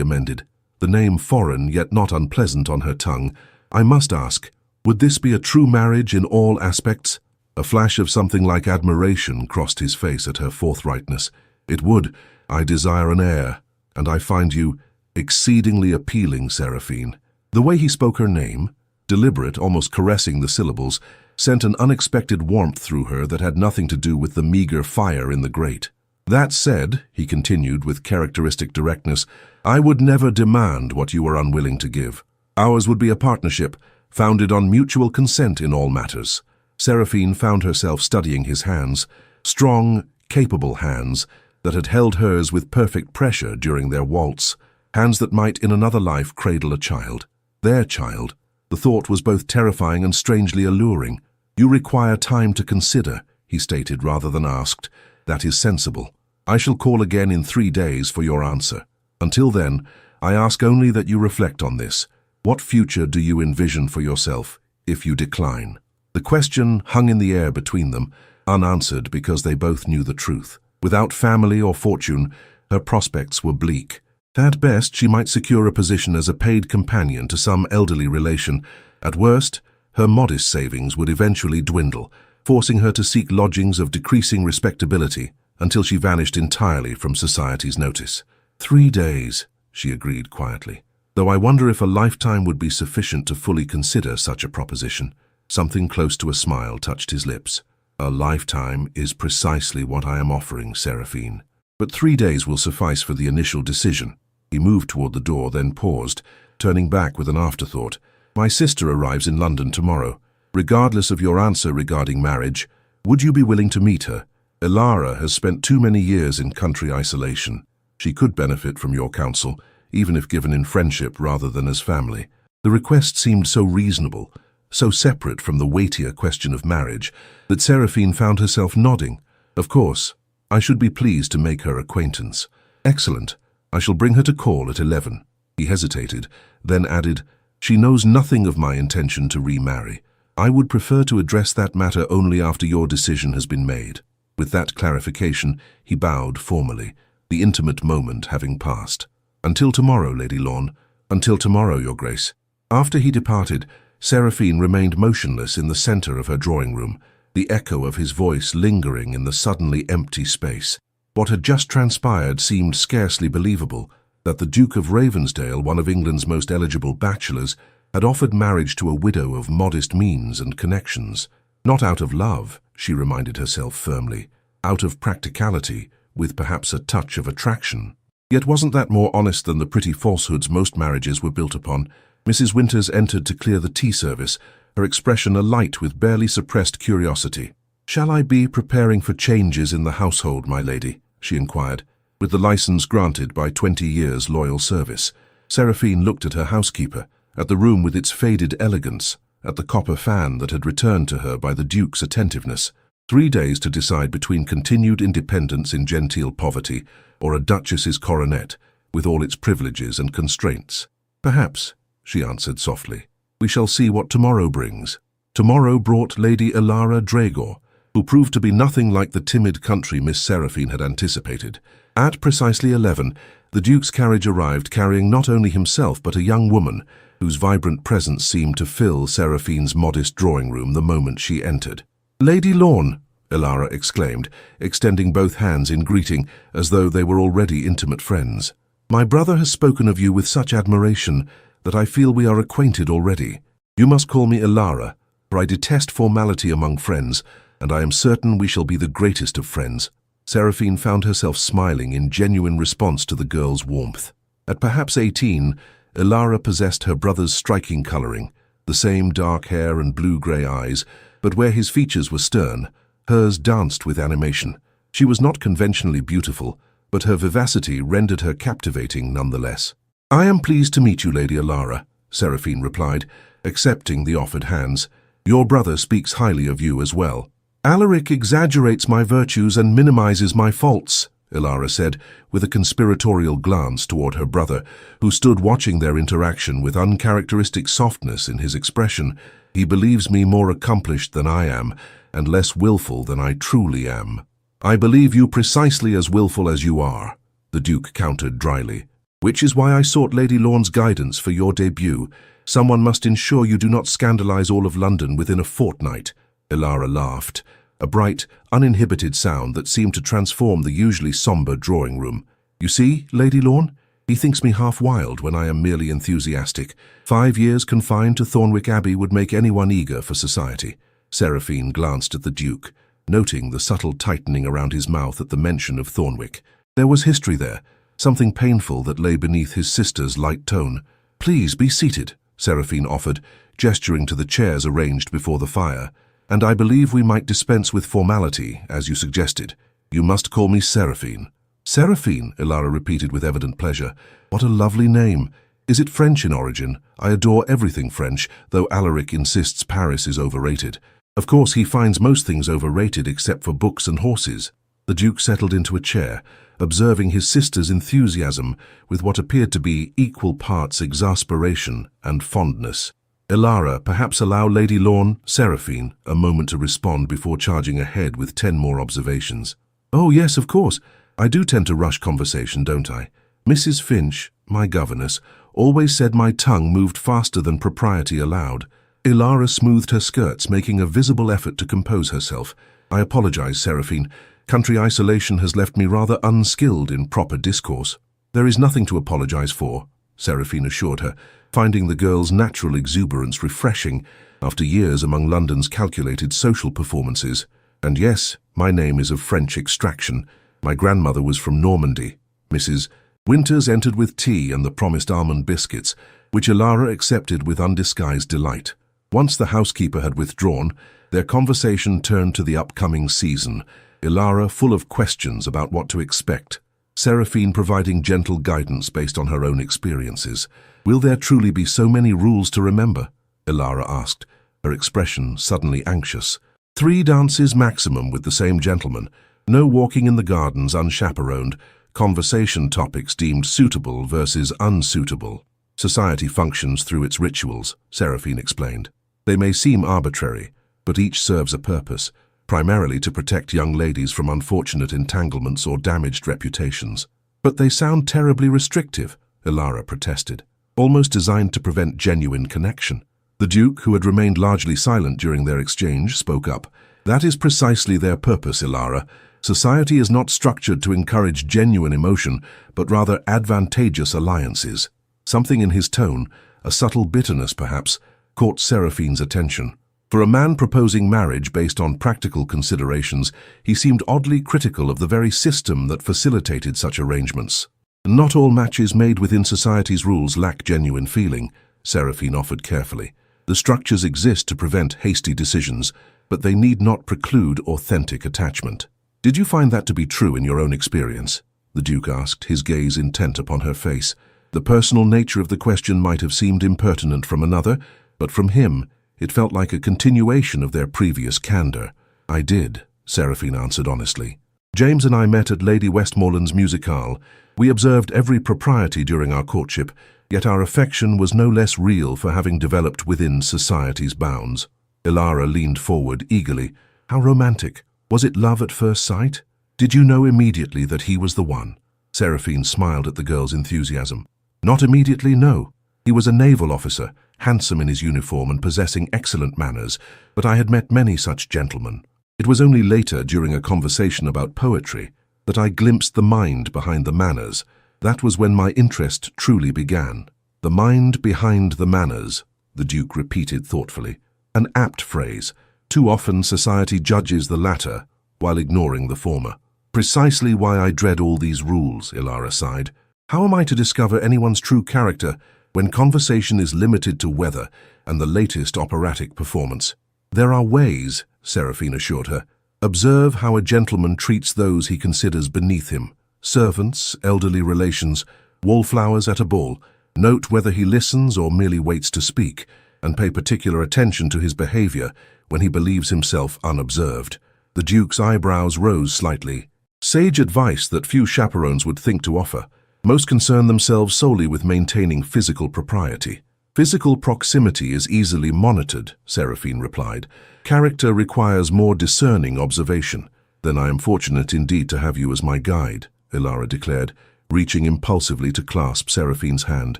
amended, the name foreign yet not unpleasant on her tongue. "I must ask, would this be a true marriage in all aspects?" A flash of something like admiration crossed his face at her forthrightness. "It would. I desire an heir, and I find you exceedingly appealing, Seraphine." The way he spoke her name, deliberate, almost caressing the syllables, sent an unexpected warmth through her that had nothing to do with the meager fire in the grate. "That said," he continued with characteristic directness, "I would never demand what you are unwilling to give. Ours would be a partnership, founded on mutual consent in all matters." Seraphine found herself studying his hands, strong, capable hands that had held hers with perfect pressure during their waltz, hands that might in another life cradle a child. Their child. The thought was both terrifying and strangely alluring. "You require time to consider," he stated rather than asked. "That is sensible. I shall call again in 3 days for your answer. Until then, I ask only that you reflect on this. What future do you envision for yourself if you decline?" The question hung in the air between them, unanswered because they both knew the truth. Without family or fortune, her prospects were bleak. At best, she might secure a position as a paid companion to some elderly relation. At worst, her modest savings would eventually dwindle, forcing her to seek lodgings of decreasing respectability until she vanished entirely from society's notice. 3 days, she agreed quietly, though I wonder if a lifetime would be sufficient to fully consider such a proposition. Something close to a smile touched his lips. "A lifetime is precisely what I am offering, Seraphine. But 3 days will suffice for the initial decision." He moved toward the door, then paused, turning back with an afterthought. "My sister arrives in London tomorrow. Regardless of your answer regarding marriage, would you be willing to meet her? Elara has spent too many years in country isolation. She could benefit from your counsel, even if given in friendship rather than as family." The request seemed so reasonable, so separate from the weightier question of marriage, that Seraphine found herself nodding. "Of course, I should be pleased to make her acquaintance." "Excellent. I shall bring her to call at 11. He hesitated, then added, "She knows nothing of my intention to remarry. I would prefer to address that matter only after your decision has been made." With that clarification, he bowed formally, the intimate moment having passed. "Until tomorrow, Lady Lorne. Until tomorrow, Your Grace." After he departed, Seraphine remained motionless in the center of her drawing room, the echo of his voice lingering in the suddenly empty space. What had just transpired seemed scarcely believable, that the Duke of Ravensdale, one of England's most eligible bachelors, had offered marriage to a widow of modest means and connections. Not out of love, she reminded herself firmly, out of practicality, with perhaps a touch of attraction. Yet wasn't that more honest than the pretty falsehoods most marriages were built upon? Mrs. Winters entered to clear the tea service, her expression alight with barely suppressed curiosity. "Shall I be preparing for changes in the household, my lady?" she inquired. With the license granted by 20 years' loyal service, Seraphine looked at her housekeeper, at the room with its faded elegance, at the copper fan that had returned to her by the Duke's attentiveness. 3 days to decide between continued independence in genteel poverty or a duchess's coronet, with all its privileges and constraints. "Perhaps," she answered softly. "We shall see what tomorrow brings." Tomorrow brought Lady Elara Dregor, who proved to be nothing like the timid country Miss Seraphine had anticipated. At precisely 11, the Duke's carriage arrived carrying not only himself but a young woman, whose vibrant presence seemed to fill Seraphine's modest drawing room the moment she entered. "Lady Lorne," Elara exclaimed, extending both hands in greeting as though they were already intimate friends. "My brother has spoken of you with such admiration that I feel we are acquainted already. You must call me Elara, for I detest formality among friends, and I am certain we shall be the greatest of friends." Seraphine found herself smiling in genuine response to the girl's warmth. At perhaps 18, Elara possessed her brother's striking coloring, the same dark hair and blue-grey eyes, but where his features were stern, hers danced with animation. She was not conventionally beautiful, but her vivacity rendered her captivating nonetheless. "I am pleased to meet you, Lady Elara," Seraphine replied, accepting the offered hands. "Your brother speaks highly of you as well." "Alaric exaggerates my virtues and minimizes my faults," Elara said, with a conspiratorial glance toward her brother, who stood watching their interaction with uncharacteristic softness in his expression. "He believes me more accomplished than I am, and less willful than I truly am." "I believe you precisely as willful as you are," the Duke countered dryly. "Which is why I sought Lady Lorne's guidance for your debut. Someone must ensure you do not scandalize all of London within a fortnight." Elara laughed, a bright, uninhibited sound that seemed to transform the usually somber drawing room. "You see, Lady Lorne, he thinks me half wild when I am merely enthusiastic. 5 years confined to Thornwick Abbey would make anyone eager for society." Seraphine glanced at the Duke, noting the subtle tightening around his mouth at the mention of Thornwick. There was history there, something painful that lay beneath his sister's light tone. "Please be seated," Seraphine offered, gesturing to the chairs arranged before the fire. "And I believe we might dispense with formality, as you suggested. You must call me Seraphine." "Seraphine," Elara repeated with evident pleasure. "What a lovely name. Is it French in origin? I adore everything French, though Alaric insists Paris is overrated. Of course, he finds most things overrated except for books and horses." The Duke settled into a chair, observing his sister's enthusiasm with what appeared to be equal parts exasperation and fondness. "Elara, perhaps allow Lady Lorne, Seraphine, a moment to respond before charging ahead with 10 more observations." "Oh, yes, of course. I do tend to rush conversation, don't I? Mrs. Finch, my governess, always said my tongue moved faster than propriety allowed." Elara smoothed her skirts, making a visible effort to compose herself. "I apologize, Seraphine. Country isolation has left me rather unskilled in proper discourse." "There is nothing to apologize for," Seraphine assured her, finding the girl's natural exuberance refreshing after years among London's calculated social performances. "And yes, my name is of French extraction. My grandmother was from Normandy." Mrs. Winters entered with tea and the promised almond biscuits, which Elara accepted with undisguised delight. Once the housekeeper had withdrawn, their conversation turned to the upcoming season, Elara full of questions about what to expect, Seraphine providing gentle guidance based on her own experiences. "Will there truly be so many rules to remember?" Elara asked, her expression suddenly anxious. 3 dances maximum with the same gentleman, no walking in the gardens unchaperoned, conversation topics deemed suitable versus unsuitable. Society functions through its rituals, Seraphine explained. They may seem arbitrary, but each serves a purpose, primarily to protect young ladies from unfortunate entanglements or damaged reputations. "But they sound terribly restrictive," Elara protested, "almost designed to prevent genuine connection." The Duke, who had remained largely silent during their exchange, spoke up. "That is precisely their purpose, Ilara. Society is not structured to encourage genuine emotion, but rather advantageous alliances." Something in his tone, a subtle bitterness perhaps, caught Seraphine's attention. For a man proposing marriage based on practical considerations, he seemed oddly critical of the very system that facilitated such arrangements. "Not all matches made within society's rules lack genuine feeling," Seraphine offered carefully. "The structures exist to prevent hasty decisions, but they need not preclude authentic attachment." "Did you find that to be true in your own experience?" the Duke asked, his gaze intent upon her face. The personal nature of the question might have seemed impertinent from another, but from him, it felt like a continuation of their previous candor. "I did," Seraphine answered honestly. "James and I met at Lady Westmoreland's musicale. We observed every propriety during our courtship, yet our affection was no less real for having developed within society's bounds." Ilara leaned forward eagerly. "How romantic! Was it love at first sight? Did you know immediately that he was the one?" Seraphine smiled at the girl's enthusiasm. "Not immediately, no. He was a naval officer, handsome in his uniform and possessing excellent manners, but I had met many such gentlemen. It was only later, during a conversation about poetry, that I glimpsed the mind behind the manners. That was when my interest truly began." "The mind behind the manners," the Duke repeated thoughtfully. "An apt phrase. Too often society judges the latter, while ignoring the former." "Precisely why I dread all these rules," Ilara sighed. "How am I to discover anyone's true character when conversation is limited to weather and the latest operatic performance?" "There are ways," Seraphine assured her. "Observe how a gentleman treats those he considers beneath him. Servants, elderly relations, wallflowers at a ball. Note whether he listens or merely waits to speak, and pay particular attention to his behavior when he believes himself unobserved." The Duke's eyebrows rose slightly. "Sage advice that few chaperones would think to offer. Most concern themselves solely with maintaining physical propriety." "Physical proximity is easily monitored," Seraphine replied. "Character requires more discerning observation." "Then I am fortunate indeed to have you as my guide," Ilara declared, reaching impulsively to clasp Seraphine's hand.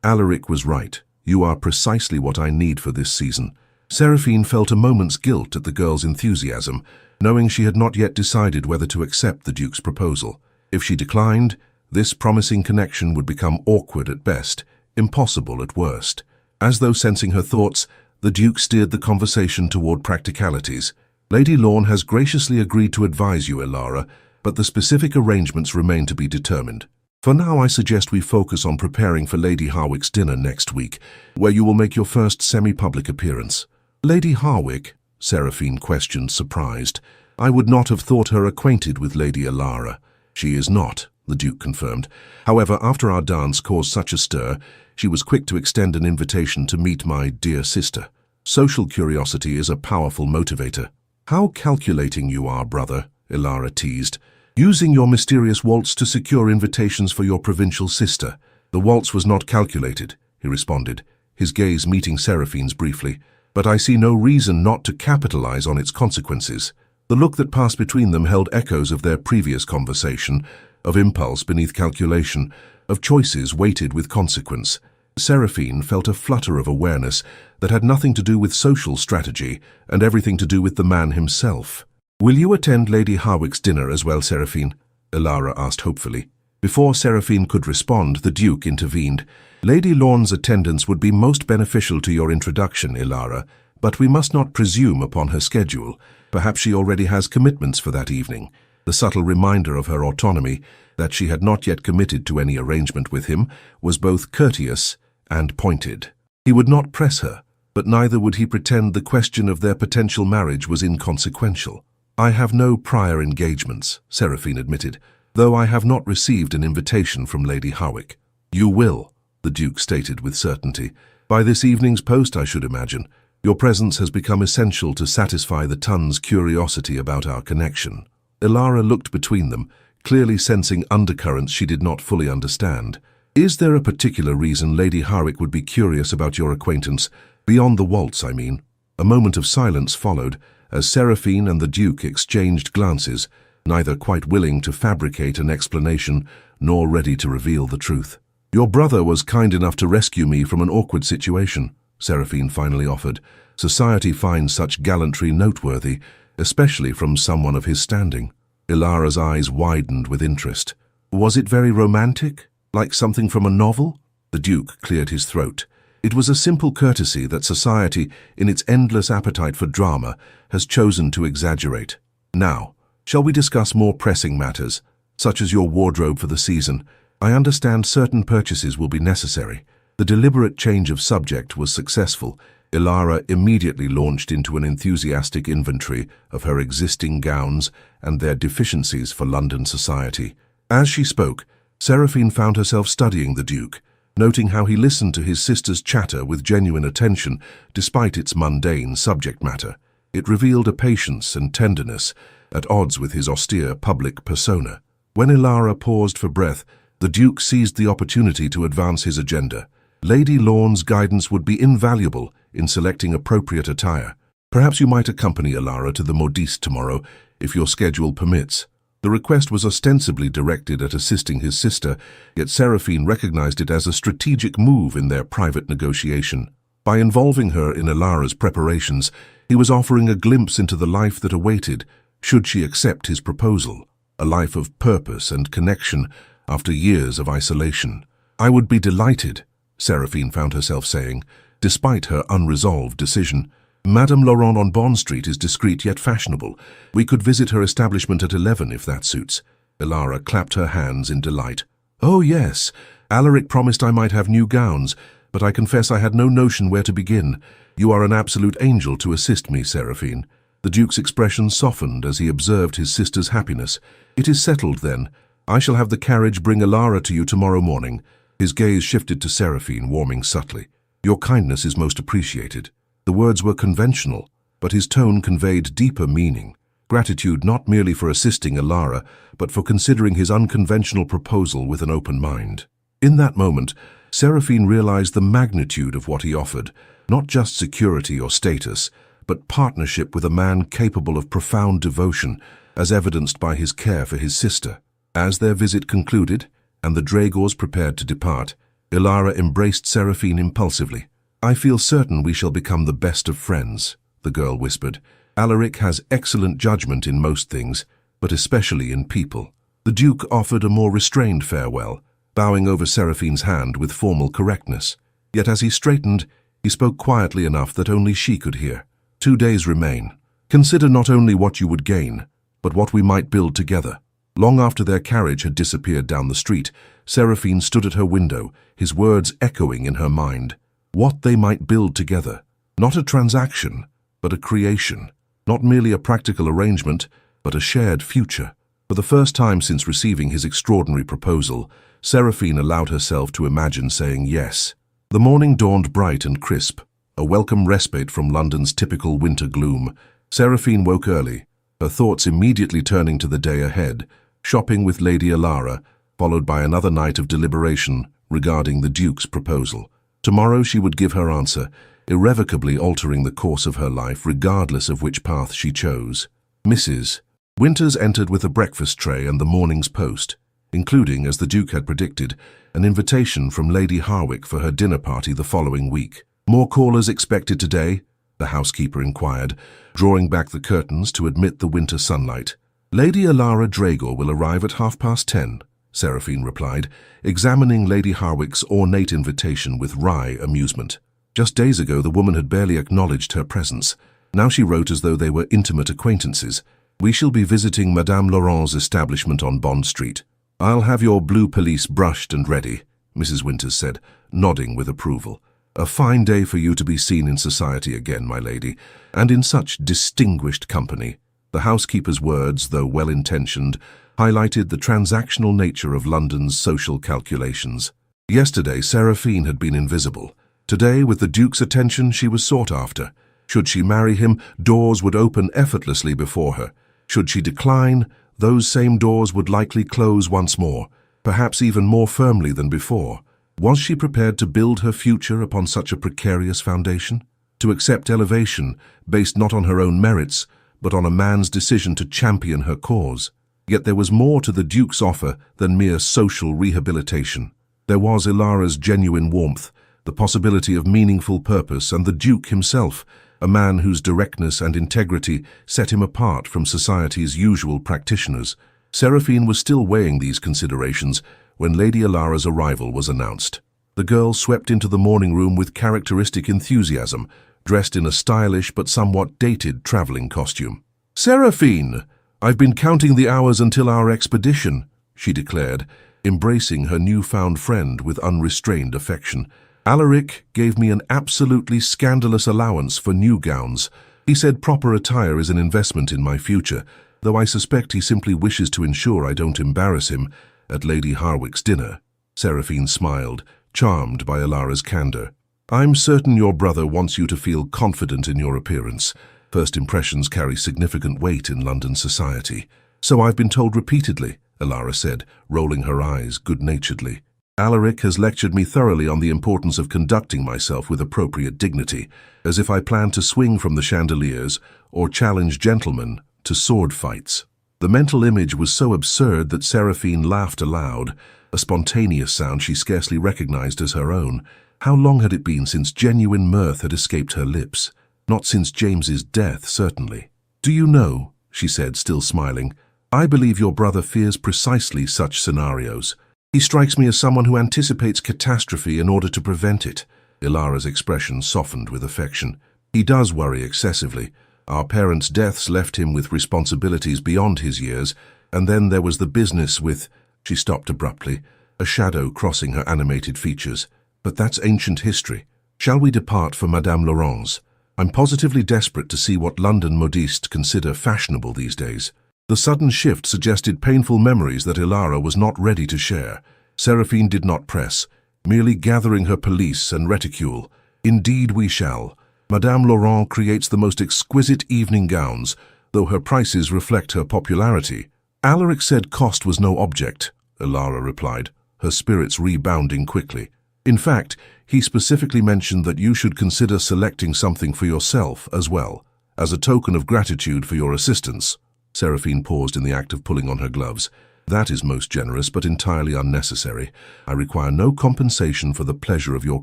"Alaric was right. You are precisely what I need for this season." Seraphine felt a moment's guilt at the girl's enthusiasm, knowing she had not yet decided whether to accept the Duke's proposal. If she declined, this promising connection would become awkward at best, impossible at worst. As though sensing her thoughts, the Duke steered the conversation toward practicalities. "Lady Lorne has graciously agreed to advise you, Ilara, but the specific arrangements remain to be determined. For now, I suggest we focus on preparing for Lady Harwick's dinner next week, where you will make your first semi-public appearance." "Lady Harwick?" Seraphine questioned, surprised. "I would not have thought her acquainted with Lady Ilara." "She is not," the Duke confirmed. "However, after our dance caused such a stir, she was quick to extend an invitation to meet my dear sister. Social curiosity is a powerful motivator." "How calculating you are, brother," Ilara teased. "Using your mysterious waltz to secure invitations for your provincial sister." "The waltz was not calculated," he responded, his gaze meeting Seraphine's briefly. "But I see no reason not to capitalize on its consequences." The look that passed between them held echoes of their previous conversation, of impulse beneath calculation, of choices weighted with consequence. Seraphine felt a flutter of awareness that had nothing to do with social strategy and everything to do with the man himself. "Will you attend Lady Harwick's dinner as well, Seraphine?" Ilara asked hopefully. Before Seraphine could respond, the Duke intervened. "Lady Lorne's attendance would be most beneficial to your introduction, Ilara, but we must not presume upon her schedule. Perhaps she already has commitments for that evening." The subtle reminder of her autonomy, that she had not yet committed to any arrangement with him, was both courteous and pointed. He would not press her, but neither would he pretend the question of their potential marriage was inconsequential. "I have no prior engagements," Seraphine admitted, "though I have not received an invitation from Lady Harwick." "You will," the Duke stated with certainty. "By this evening's post, I should imagine. Your presence has become essential to satisfy the Tun's curiosity about our connection." Ilara looked between them, clearly sensing undercurrents she did not fully understand. "Is there a particular reason Lady Harwick would be curious about your acquaintance? Beyond the waltz, I mean?" A moment of silence followed, as Seraphine and the Duke exchanged glances, neither quite willing to fabricate an explanation nor ready to reveal the truth. "Your brother was kind enough to rescue me from an awkward situation," Seraphine finally offered. Society finds such gallantry noteworthy, especially from someone of his standing. Ilara's eyes widened with interest. Was it very romantic? Like something from a novel? The Duke cleared his throat. It was a simple courtesy that society, in its endless appetite for drama, has chosen to exaggerate. Now, shall we discuss more pressing matters, such as your wardrobe for the season? I understand certain purchases will be necessary. The deliberate change of subject was successful. Ilara immediately launched into an enthusiastic inventory of her existing gowns and their deficiencies for London society. As she spoke, Seraphine found herself studying the Duke, noting how he listened to his sister's chatter with genuine attention despite its mundane subject matter. It revealed a patience and tenderness at odds with his austere public persona. When Ilara paused for breath, the Duke seized the opportunity to advance his agenda. Lady Lorne's guidance would be invaluable in selecting appropriate attire. Perhaps you might accompany Ilara to the modiste tomorrow, if your schedule permits. The request was ostensibly directed at assisting his sister, yet Seraphine recognized it as a strategic move in their private negotiation. By involving her in Ilara's preparations, he was offering a glimpse into the life that awaited, should she accept his proposal, a life of purpose and connection after years of isolation. I would be delighted, Seraphine found herself saying, despite her unresolved decision. Madame Laurent on Bond Street is discreet yet fashionable. We could visit her establishment at 11 if that suits. Ilara clapped her hands in delight. Oh yes, Alaric promised I might have new gowns, but I confess I had no notion where to begin. You are an absolute angel to assist me, Seraphine. The Duke's expression softened as he observed his sister's happiness. It is settled then. I shall have the carriage bring Ilara to you tomorrow morning. His gaze shifted to Seraphine, warming subtly. Your kindness is most appreciated. The words were conventional, but his tone conveyed deeper meaning. Gratitude not merely for assisting Ilara, but for considering his unconventional proposal with an open mind. In that moment, Seraphine realized the magnitude of what he offered, not just security or status, but partnership with a man capable of profound devotion, as evidenced by his care for his sister. As their visit concluded, and the Dragors prepared to depart, Ilara embraced Seraphine impulsively. I feel certain we shall become the best of friends, the girl whispered. Alaric has excellent judgment in most things, but especially in people. The Duke offered a more restrained farewell, bowing over Seraphine's hand with formal correctness. Yet as he straightened, he spoke quietly enough that only she could hear. 2 days remain. Consider not only what you would gain, but what we might build together. Long after their carriage had disappeared down the street, Seraphine stood at her window, his words echoing in her mind. What they might build together. Not a transaction, but a creation. Not merely a practical arrangement, but a shared future. For the first time since receiving his extraordinary proposal, Seraphine allowed herself to imagine saying yes. The morning dawned bright and crisp, a welcome respite from London's typical winter gloom. Seraphine woke early, her thoughts immediately turning to the day ahead, shopping with Lady Ilara, followed by another night of deliberation regarding the Duke's proposal. Tomorrow she would give her answer, irrevocably altering the course of her life regardless of which path she chose. Mrs. Winters entered with a breakfast tray and the morning's post, including, as the Duke had predicted, an invitation from Lady Harwick for her dinner party the following week. More callers expected today? The housekeeper inquired, drawing back the curtains to admit the winter sunlight. Lady Ilara Dragor will arrive at 10:30, Seraphine replied, examining Lady Harwick's ornate invitation with wry amusement. Just days ago the woman had barely acknowledged her presence. Now she wrote as though they were intimate acquaintances. We shall be visiting Madame Laurent's establishment on Bond Street. I'll have your blue pelisse brushed and ready, Mrs. Winters said, nodding with approval. A fine day for you to be seen in society again, my lady, and in such distinguished company. The housekeeper's words, though well-intentioned, highlighted the transactional nature of London's social calculations. Yesterday, Seraphine had been invisible. Today, with the Duke's attention, she was sought after. Should she marry him, doors would open effortlessly before her. Should she decline, those same doors would likely close once more, perhaps even more firmly than before. Was she prepared to build her future upon such a precarious foundation? To accept elevation based not on her own merits, but on a man's decision to champion her cause? Yet there was more to the Duke's offer than mere social rehabilitation. There was Ilara's genuine warmth, the possibility of meaningful purpose, and the Duke himself, a man whose directness and integrity set him apart from society's usual practitioners. Seraphine was still weighing these considerations when Lady Alara's arrival was announced. The girl swept into the morning room with characteristic enthusiasm, dressed in a stylish but somewhat dated traveling costume. "Seraphine! I've been counting the hours until our expedition," she declared, embracing her newfound friend with unrestrained affection. "Alaric gave me an absolutely scandalous allowance for new gowns. He said proper attire is an investment in my future, though I suspect he simply wishes to ensure I don't embarrass him at Lady Harwick's dinner." Seraphine smiled, charmed by Alara's candor. "I'm certain your brother wants you to feel confident in your appearance. First impressions carry significant weight in London society. So I've been told repeatedly," Alara said, rolling her eyes good-naturedly. "Alaric has lectured me thoroughly on the importance of conducting myself with appropriate dignity, as if I planned to swing from the chandeliers or challenge gentlemen to sword fights." The mental image was so absurd that Seraphine laughed aloud, a spontaneous sound she scarcely recognized as her own. How long had it been since genuine mirth had escaped her lips? Not since James's death, certainly. "Do you know," she said, still smiling, "I believe your brother fears precisely such scenarios. He strikes me as someone who anticipates catastrophe in order to prevent it." Ilara's expression softened with affection. "He does worry excessively. Our parents' deaths left him with responsibilities beyond his years, and then there was the business with—" She stopped abruptly, a shadow crossing her animated features. "But that's ancient history. Shall we depart for Madame Laurent's? I'm positively desperate to see what London modistes consider fashionable these days." The sudden shift suggested painful memories that Ilara was not ready to share. Seraphine did not press, merely gathering her police and reticule. "Indeed we shall. Madame Laurent creates the most exquisite evening gowns, though her prices reflect her popularity." "Alaric said cost was no object," Ilara replied, her spirits rebounding quickly. "In fact, he specifically mentioned that you should consider selecting something for yourself as well, as a token of gratitude for your assistance." Seraphine paused in the act of pulling on her gloves. "That is most generous, but entirely unnecessary. I require no compensation for the pleasure of your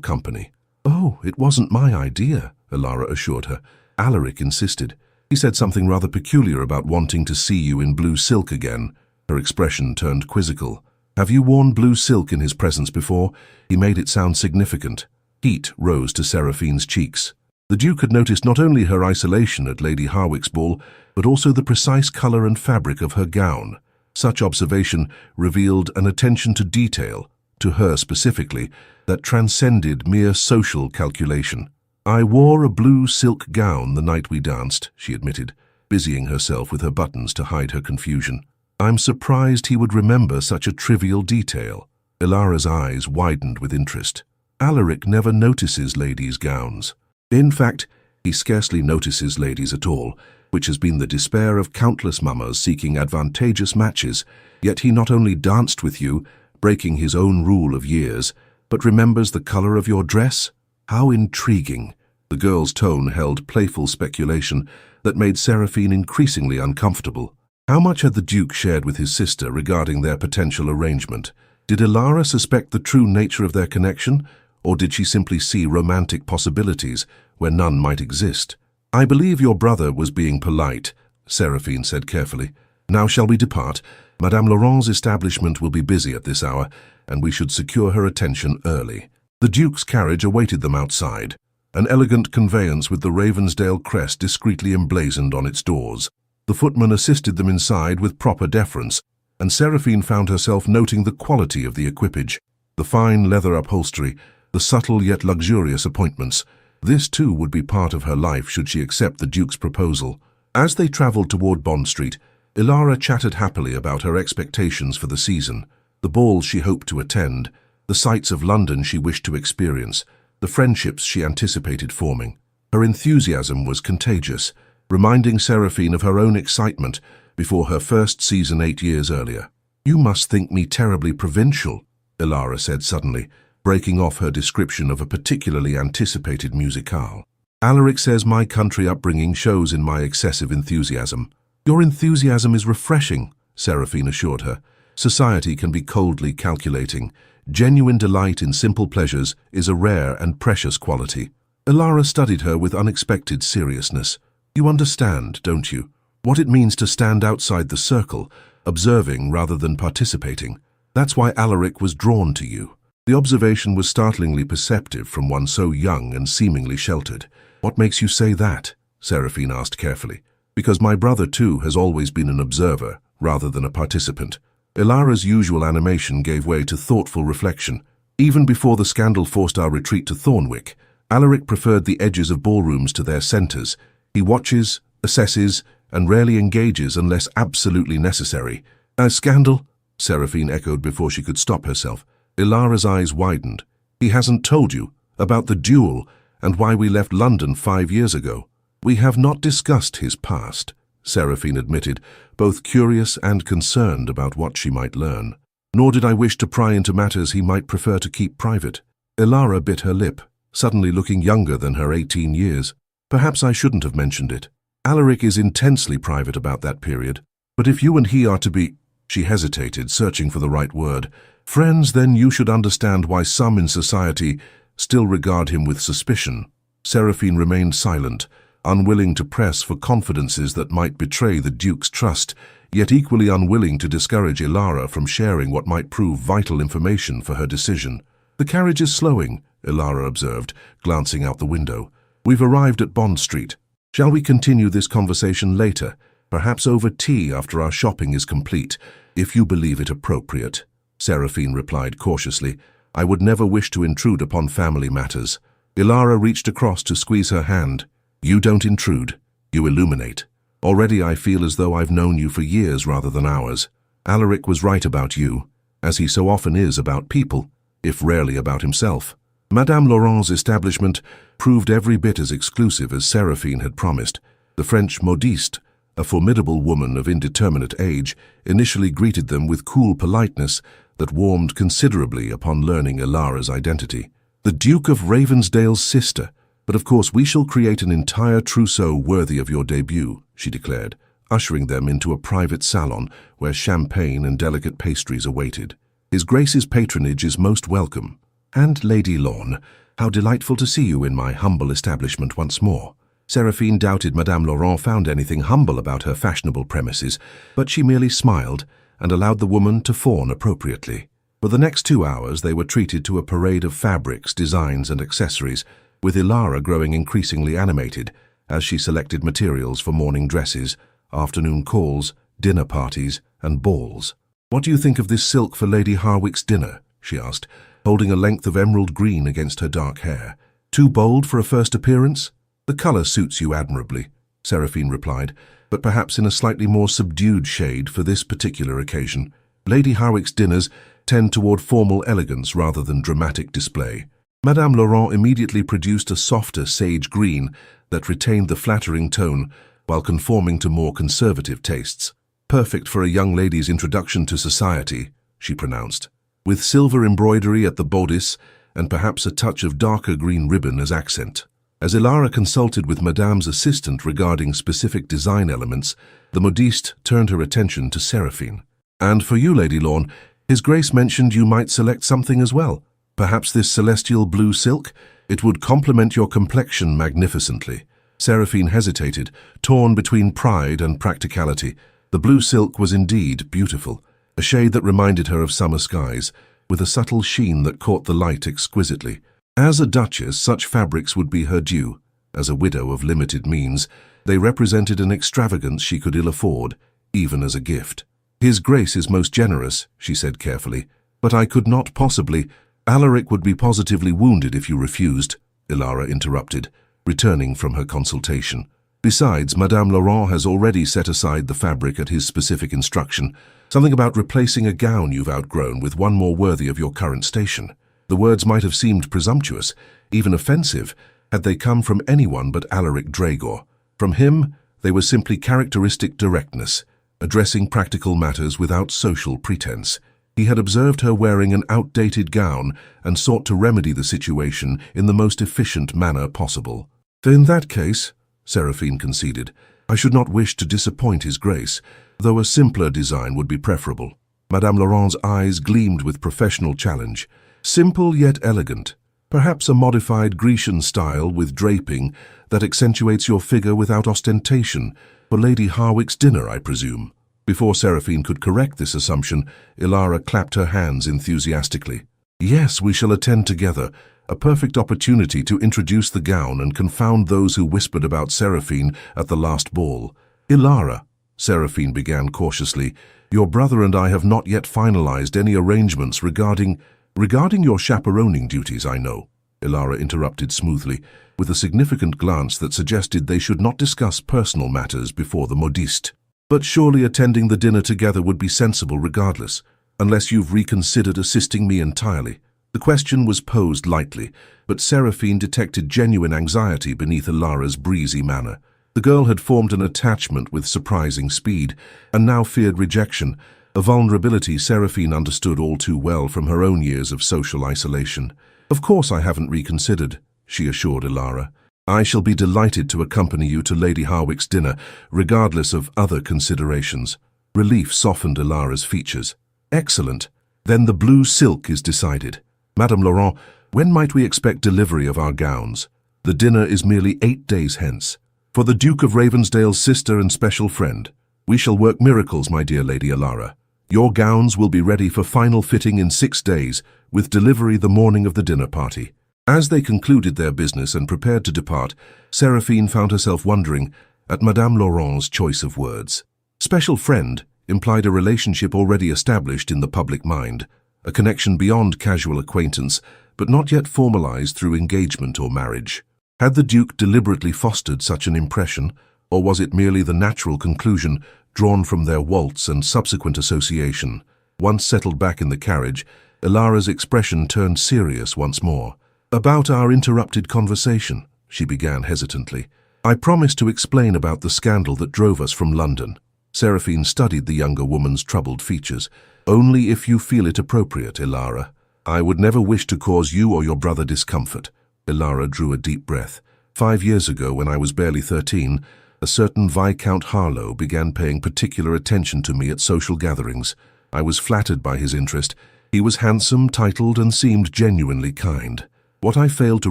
company." "Oh, it wasn't my idea," Ilara assured her. "Alaric insisted. He said something rather peculiar about wanting to see you in blue silk again." Her expression turned quizzical. "Have you worn blue silk in his presence before?" He made it sound significant. Heat rose to Seraphine's cheeks. The Duke had noticed not only her isolation at Lady Harwick's ball, but also the precise colour and fabric of her gown. Such observation revealed an attention to detail, to her specifically, that transcended mere social calculation. "I wore a blue silk gown the night we danced," she admitted, busying herself with her buttons to hide her confusion. "I'm surprised he would remember such a trivial detail." Ilara's eyes widened with interest. "Alaric never notices ladies' gowns. In fact, he scarcely notices ladies at all, which has been the despair of countless mamas seeking advantageous matches. Yet he not only danced with you, breaking his own rule of years, but remembers the colour of your dress? How intriguing." The girl's tone held playful speculation that made Seraphine increasingly uncomfortable. How much had the Duke shared with his sister regarding their potential arrangement? Did Ilara suspect the true nature of their connection, or did she simply see romantic possibilities where none might exist? "I believe your brother was being polite," Seraphine said carefully. "Now shall we depart? Madame Laurent's establishment will be busy at this hour, and we should secure her attention early." The Duke's carriage awaited them outside, an elegant conveyance with the Ravensdale crest discreetly emblazoned on its doors. The footman assisted them inside with proper deference, and Seraphine found herself noting the quality of the equipage, the fine leather upholstery, the subtle yet luxurious appointments. This too would be part of her life should she accept the Duke's proposal. As they travelled toward Bond Street, Ilara chatted happily about her expectations for the season, the balls she hoped to attend, the sights of London she wished to experience, the friendships she anticipated forming. Her enthusiasm was contagious, reminding Seraphine of her own excitement before her first season 8 years earlier. "You must think me terribly provincial," Ilara said suddenly, breaking off her description of a particularly anticipated musicale. "Alaric says my country upbringing shows in my excessive enthusiasm." "Your enthusiasm is refreshing," Seraphine assured her. "Society can be coldly calculating. genuine delight in simple pleasures is a rare and precious quality. Ilara studied her with unexpected seriousness. You understand, don't you, what it means to stand outside the circle, observing rather than participating? That's why Alaric was drawn to you. The observation was startlingly perceptive from one so young and seemingly sheltered. What makes you say that? Seraphine asked carefully. Because my brother, too, has always been an observer, rather than a participant. Ilara's usual animation gave way to thoughtful reflection. Even before the scandal forced our retreat to Thornwick, Alaric preferred the edges of ballrooms to their centres. He watches, assesses, and rarely engages unless absolutely necessary. A scandal? Seraphine echoed before she could stop herself. Ilara's eyes widened. He hasn't told you about the duel and why we left London 5 years ago. We have not discussed his past, Seraphine admitted, both curious and concerned about what she might learn. Nor did I wish to pry into matters he might prefer to keep private. Ilara bit her lip, suddenly looking younger than her 18 years. Perhaps I shouldn't have mentioned it. Alaric is intensely private about that period. But if you and he are to be— She hesitated, searching for the right word. Friends, then you should understand why some in society still regard him with suspicion. Seraphine remained silent, unwilling to press for confidences that might betray the Duke's trust, yet equally unwilling to discourage Ilara from sharing what might prove vital information for her decision. The carriage is slowing, Ilara observed, glancing out the window. We've arrived at Bond Street. Shall we continue this conversation later, perhaps over tea after our shopping is complete, if you believe it appropriate? Seraphine replied cautiously. I would never wish to intrude upon family matters. Ilara reached across to squeeze her hand. You don't intrude, you illuminate. Already I feel as though I've known you for years rather than hours. Alaric was right about you, as he so often is about people, if rarely about himself. Madame Laurent's establishment proved every bit as exclusive as Seraphine had promised. The French modiste, a formidable woman of indeterminate age, initially greeted them with cool politeness that warmed considerably upon learning Ilara's identity. The Duke of Ravensdale's sister, but of course we shall create an entire trousseau worthy of your debut, she declared, ushering them into a private salon where champagne and delicate pastries awaited. His Grace's patronage is most welcome. And Lady Lorne, how delightful to see you in my humble establishment once more. Seraphine doubted Madame Laurent found anything humble about her fashionable premises, but she merely smiled and allowed the woman to fawn appropriately. For the next 2 hours they were treated to a parade of fabrics, designs and accessories, with Ilara growing increasingly animated as she selected materials for morning dresses, afternoon calls, dinner parties and balls. What do you think of this silk for Lady Harwick's dinner? She asked, holding a length of emerald green against her dark hair. Too bold for a first appearance? The colour suits you admirably, Seraphine replied, but perhaps in a slightly more subdued shade for this particular occasion. Lady Harwick's dinners tend toward formal elegance rather than dramatic display. Madame Laurent immediately produced a softer sage green that retained the flattering tone while conforming to more conservative tastes. Perfect for a young lady's introduction to society, she pronounced, with silver embroidery at the bodice and perhaps a touch of darker green ribbon as accent. As Ilara consulted with Madame's assistant regarding specific design elements, the modiste turned her attention to Seraphine. And for you, Lady Lorne, His Grace mentioned you might select something as well. Perhaps this celestial blue silk? It would complement your complexion magnificently. Seraphine hesitated, torn between pride and practicality. The blue silk was indeed beautiful, a shade that reminded her of summer skies, with a subtle sheen that caught the light exquisitely. As a duchess, such fabrics would be her due. As a widow of limited means, they represented an extravagance she could ill afford, even as a gift. His Grace is most generous, she said carefully, but I could not possibly— Alaric would be positively wounded if you refused, Ilara interrupted, returning from her consultation. Besides, Madame Laurent has already set aside the fabric at his specific instruction, something about replacing a gown you've outgrown with one more worthy of your current station. The words might have seemed presumptuous, even offensive, had they come from anyone but Alaric Dragor. From him, they were simply characteristic directness, addressing practical matters without social pretense. He had observed her wearing an outdated gown and sought to remedy the situation in the most efficient manner possible. In that case, Seraphine conceded, I should not wish to disappoint His Grace, though a simpler design would be preferable. Madame Laurent's eyes gleamed with professional challenge. Simple yet elegant. Perhaps a modified Grecian style with draping that accentuates your figure without ostentation. For Lady Harwick's dinner, I presume. Before Seraphine could correct this assumption, Ilara clapped her hands enthusiastically. Yes, we shall attend together. A perfect opportunity to introduce the gown and confound those who whispered about Seraphine at the last ball. Ilara, Seraphine began cautiously, your brother and I have not yet finalized any arrangements regarding your chaperoning duties, I know, Ilara interrupted smoothly, with a significant glance that suggested they should not discuss personal matters before the modiste. But surely attending the dinner together would be sensible regardless, unless you've reconsidered assisting me entirely. The question was posed lightly, but Seraphine detected genuine anxiety beneath Ilara's breezy manner. The girl had formed an attachment with surprising speed, and now feared rejection, a vulnerability Seraphine understood all too well from her own years of social isolation. Of course I haven't reconsidered, she assured Ilara. I shall be delighted to accompany you to Lady Harwick's dinner, regardless of other considerations. Relief softened Ilara's features. Excellent. Then the blue silk is decided. Madame Laurent, when might we expect delivery of our gowns? The dinner is merely 8 days hence. For the Duke of Ravensdale's sister and special friend. We shall work miracles, my dear Lady Ilara. Your gowns will be ready for final fitting in 6 days, with delivery the morning of the dinner party. As they concluded their business and prepared to depart, Seraphine found herself wondering at Madame Laurent's choice of words. Special friend implied a relationship already established in the public mind, a connection beyond casual acquaintance, but not yet formalized through engagement or marriage. Had the Duke deliberately fostered such an impression, or was it merely the natural conclusion drawn from their waltz and subsequent association? Once settled back in the carriage, Ilara's expression turned serious once more. About our interrupted conversation, she began hesitantly. I promised to explain about the scandal that drove us from London. Seraphine studied the younger woman's troubled features. Only if you feel it appropriate, Ilara. I would never wish to cause you or your brother discomfort. Ilara drew a deep breath. 5 years ago, when I was barely 13, a certain Viscount Harlow began paying particular attention to me at social gatherings. I was flattered by his interest. He was handsome, titled, and seemed genuinely kind. What I failed to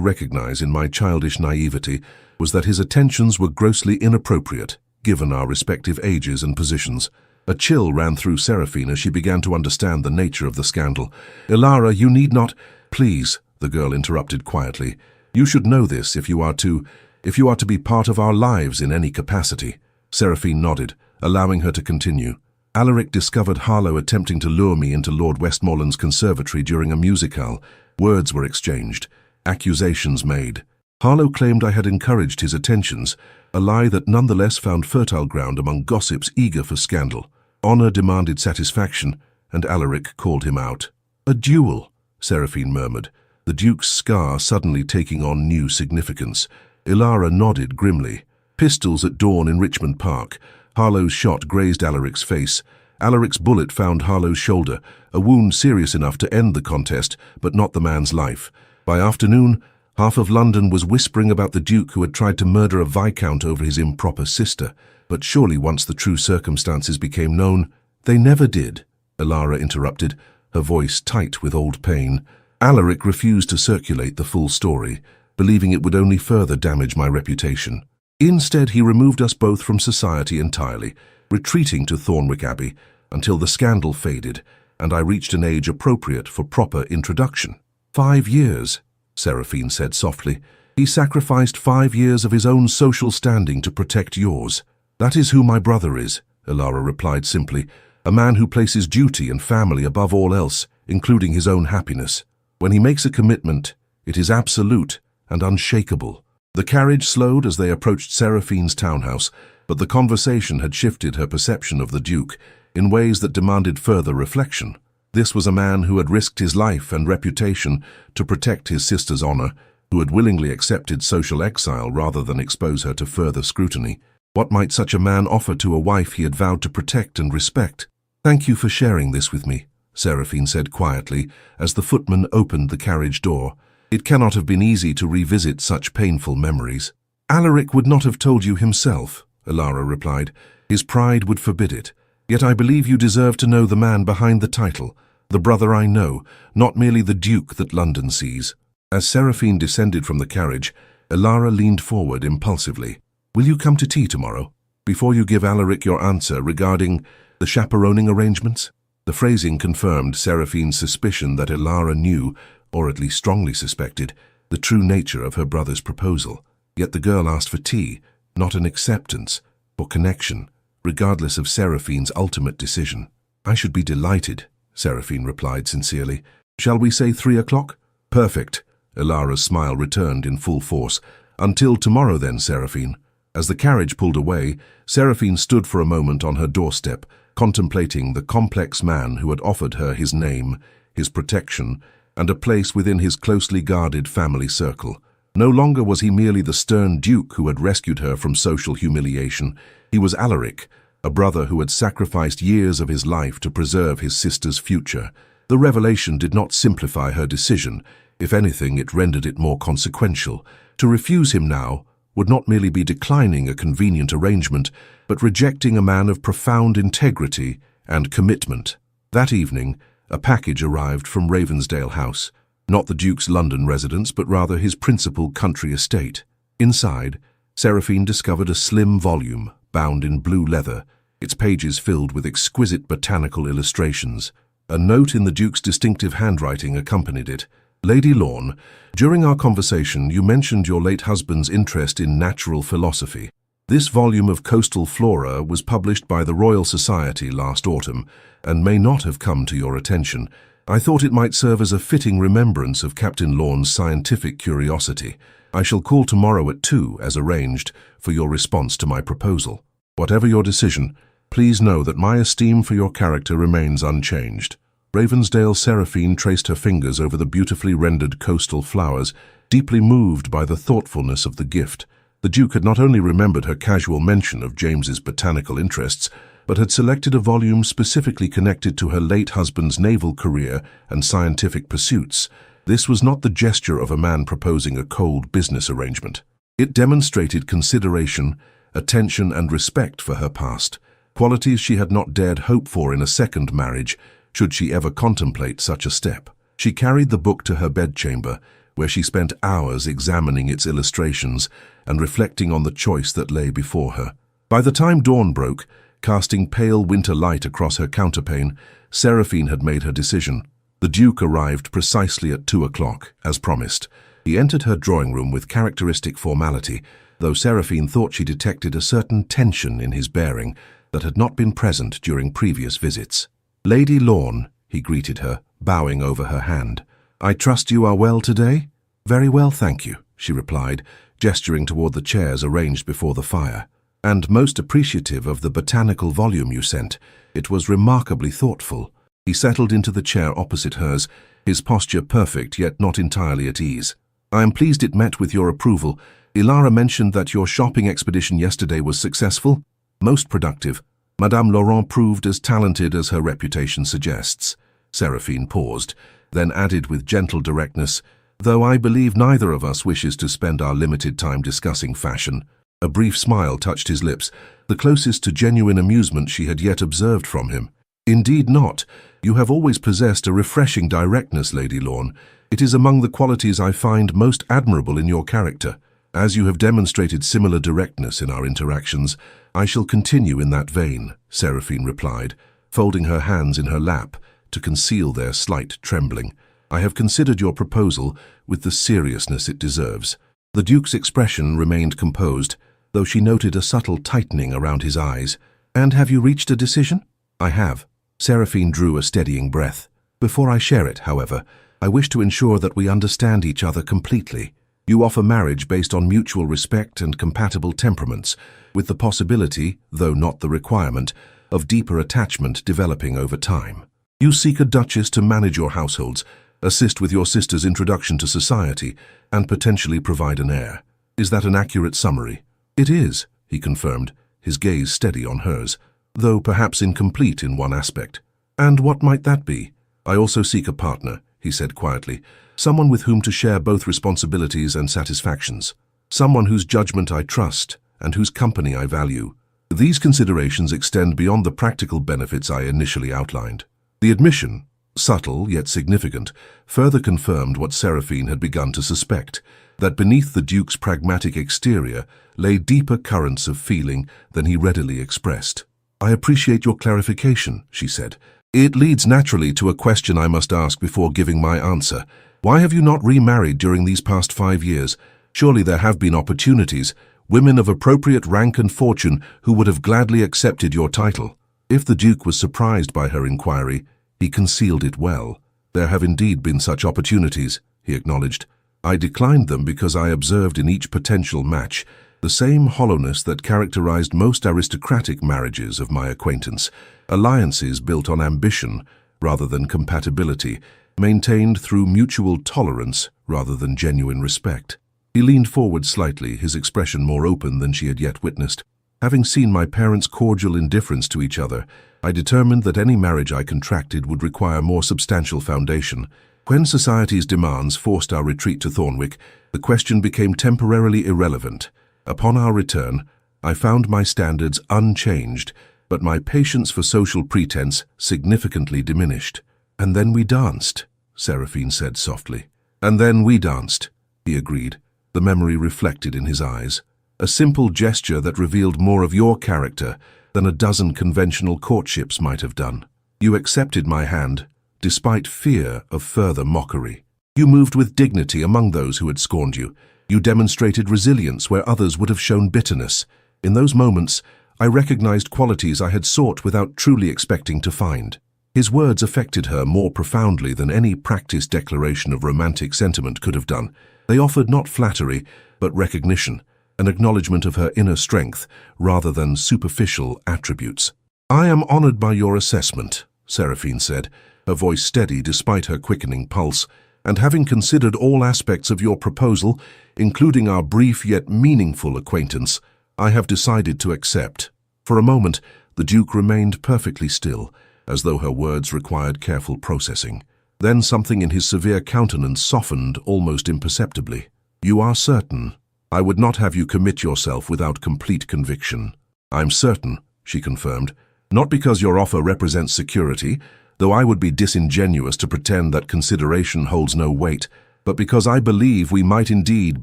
recognize in my childish naivety was that his attentions were grossly inappropriate, given our respective ages and positions. A chill ran through Seraphine as she began to understand the nature of the scandal. Ilara, you need not— Please, the girl interrupted quietly. You should know this if you are to be part of our lives in any capacity. Seraphine nodded, allowing her to continue. Alaric discovered Harlow attempting to lure me into Lord Westmoreland's conservatory during a musicale. Words were exchanged, accusations made. Harlow claimed I had encouraged his attentions, a lie that nonetheless found fertile ground among gossips eager for scandal. Honor demanded satisfaction, and Alaric called him out. A duel, Seraphine murmured, the Duke's scar suddenly taking on new significance. Ilara nodded grimly. Pistols at dawn in Richmond Park. Harlow's shot grazed Alaric's face. Alaric's bullet found Harlow's shoulder, a wound serious enough to end the contest, but not the man's life. By afternoon, half of London was whispering about the Duke who had tried to murder a Viscount over his improper sister. But surely once the true circumstances became known— They never did, Ilara interrupted, her voice tight with old pain. Alaric refused to circulate the full story, believing it would only further damage my reputation. Instead, he removed us both from society entirely, retreating to Thornwick Abbey until the scandal faded and I reached an age appropriate for proper introduction. 5 years, Seraphine said softly. He sacrificed 5 years of his own social standing to protect yours. That is who my brother is, Ilara replied simply, a man who places duty and family above all else, including his own happiness. When he makes a commitment, it is absolute and unshakable. The carriage slowed as they approached Seraphine's townhouse, but the conversation had shifted her perception of the Duke in ways that demanded further reflection. This was a man who had risked his life and reputation to protect his sister's honor, who had willingly accepted social exile rather than expose her to further scrutiny. What might such a man offer to a wife he had vowed to protect and respect? Thank you for sharing this with me, Seraphine said quietly as the footman opened the carriage door. It cannot have been easy to revisit such painful memories. Alaric would not have told you himself, Ilara replied. His pride would forbid it. Yet I believe you deserve to know the man behind the title, the brother I know, not merely the duke that London sees." As Seraphine descended from the carriage, Elara leaned forward impulsively. "Will you come to tea tomorrow, before you give Alaric your answer regarding the chaperoning arrangements?" The phrasing confirmed Seraphine's suspicion that Elara knew, or at least strongly suspected, the true nature of her brother's proposal. Yet the girl asked for tea, not an acceptance, or connection, regardless of Seraphine's ultimate decision. "I should be delighted," Seraphine replied sincerely. "Shall we say 3 o'clock?" "Perfect." Elara's smile returned in full force. "Until tomorrow then, Seraphine." As the carriage pulled away, Seraphine stood for a moment on her doorstep, contemplating the complex man who had offered her his name, his protection, and a place within his closely guarded family circle. No longer was he merely the stern duke who had rescued her from social humiliation. He was Alaric, a brother who had sacrificed years of his life to preserve his sister's future. The revelation did not simplify her decision. If anything, it rendered it more consequential. To refuse him now would not merely be declining a convenient arrangement, but rejecting a man of profound integrity and commitment. That evening, a package arrived from Ravensdale House, not the Duke's London residence, but rather his principal country estate. Inside, Seraphine discovered a slim volume, bound in blue leather, its pages filled with exquisite botanical illustrations. A note in the Duke's distinctive handwriting accompanied it. "Lady Lorne, during our conversation you mentioned your late husband's interest in natural philosophy. This volume of coastal flora was published by the Royal Society last autumn and may not have come to your attention. I thought it might serve as a fitting remembrance of Captain Lorne's scientific curiosity. I shall call tomorrow at 2, as arranged, for your response to my proposal. Whatever your decision, please know that my esteem for your character remains unchanged." Ravensdale Seraphine traced her fingers over the beautifully rendered coastal flowers, deeply moved by the thoughtfulness of the gift. The Duke had not only remembered her casual mention of James's botanical interests, but had selected a volume specifically connected to her late husband's naval career and scientific pursuits. This was not the gesture of a man proposing a cold business arrangement. It demonstrated consideration, attention, and respect for her past, qualities she had not dared hope for in a second marriage, should she ever contemplate such a step. She carried the book to her bedchamber, where she spent hours examining its illustrations and reflecting on the choice that lay before her. By the time dawn broke, casting pale winter light across her counterpane, Seraphine had made her decision. The Duke arrived precisely at 2 o'clock, as promised. He entered her drawing room with characteristic formality, though Seraphine thought she detected a certain tension in his bearing that had not been present during previous visits. "Lady Lorne," he greeted her, bowing over her hand. "I trust you are well today?" "Very well, thank you," she replied, gesturing toward the chairs arranged before the fire. "And most appreciative of the botanical volume you sent. It was remarkably thoughtful." He settled into the chair opposite hers, his posture perfect yet not entirely at ease. "I am pleased it met with your approval. Elara mentioned that your shopping expedition yesterday was successful." "Most productive. Madame Laurent proved as talented as her reputation suggests." Seraphine paused, then added with gentle directness, "Though I believe neither of us wishes to spend our limited time discussing fashion." A brief smile touched his lips, the closest to genuine amusement she had yet observed from him. "Indeed not. You have always possessed a refreshing directness, Lady Lorne. It is among the qualities I find most admirable in your character. As you have demonstrated similar directness in our interactions, I shall continue in that vein," Seraphine replied, folding her hands in her lap to conceal their slight trembling. "I have considered your proposal with the seriousness it deserves." The Duke's expression remained composed, though she noted a subtle tightening around his eyes. "And have you reached a decision?" "I have." Seraphine drew a steadying breath. "Before I share it, however, I wish to ensure that we understand each other completely. You offer marriage based on mutual respect and compatible temperaments, with the possibility, though not the requirement, of deeper attachment developing over time. You seek a duchess to manage your households, assist with your sister's introduction to society, and potentially provide an heir. Is that an accurate summary?" "It is," he confirmed, his gaze steady on hers, "though perhaps incomplete in one aspect." "And what might that be?" "I also seek a partner," he said quietly, "someone with whom to share both responsibilities and satisfactions. Someone whose judgment I trust and whose company I value." These considerations extend beyond the practical benefits I initially outlined. The admission, subtle yet significant, further confirmed what Seraphine had begun to suspect, that beneath the Duke's pragmatic exterior lay deeper currents of feeling than he readily expressed. "I appreciate your clarification," she said. "It leads naturally to a question I must ask before giving my answer. Why have you not remarried during these past 5 years? Surely there have been opportunities, women of appropriate rank and fortune who would have gladly accepted your title." If the Duke was surprised by her inquiry, he concealed it well. "There have indeed been such opportunities," he acknowledged. "I declined them because I observed in each potential match the same hollowness that characterized most aristocratic marriages of my acquaintance, alliances built on ambition rather than compatibility, maintained through mutual tolerance rather than genuine respect." He leaned forward slightly, his expression more open than she had yet witnessed. "Having seen my parents' cordial indifference to each other, I determined that any marriage I contracted would require more substantial foundation. When society's demands forced our retreat to Thornwick, the question became temporarily irrelevant. Upon our return, I found my standards unchanged, but my patience for social pretense significantly diminished." "And then we danced," Seraphine said softly. "And then we danced," he agreed, the memory reflected in his eyes. "A simple gesture that revealed more of your character than a dozen conventional courtships might have done. You accepted my hand, despite fear of further mockery. You moved with dignity among those who had scorned you. You demonstrated resilience where others would have shown bitterness. In those moments, I recognized qualities I had sought without truly expecting to find." His words affected her more profoundly than any practiced declaration of romantic sentiment could have done. They offered not flattery, but recognition, an acknowledgement of her inner strength rather than superficial attributes. "I am honored by your assessment," Seraphine said, her voice steady despite her quickening pulse, "and having considered all aspects of your proposal, including our brief yet meaningful acquaintance, I have decided to accept." For a moment, the Duke remained perfectly still, as though her words required careful processing. Then something in his severe countenance softened almost imperceptibly. "You are certain? I would not have you commit yourself without complete conviction." "I'm certain," she confirmed, "not because your offer represents security, though I would be disingenuous to pretend that consideration holds no weight, but because I believe we might indeed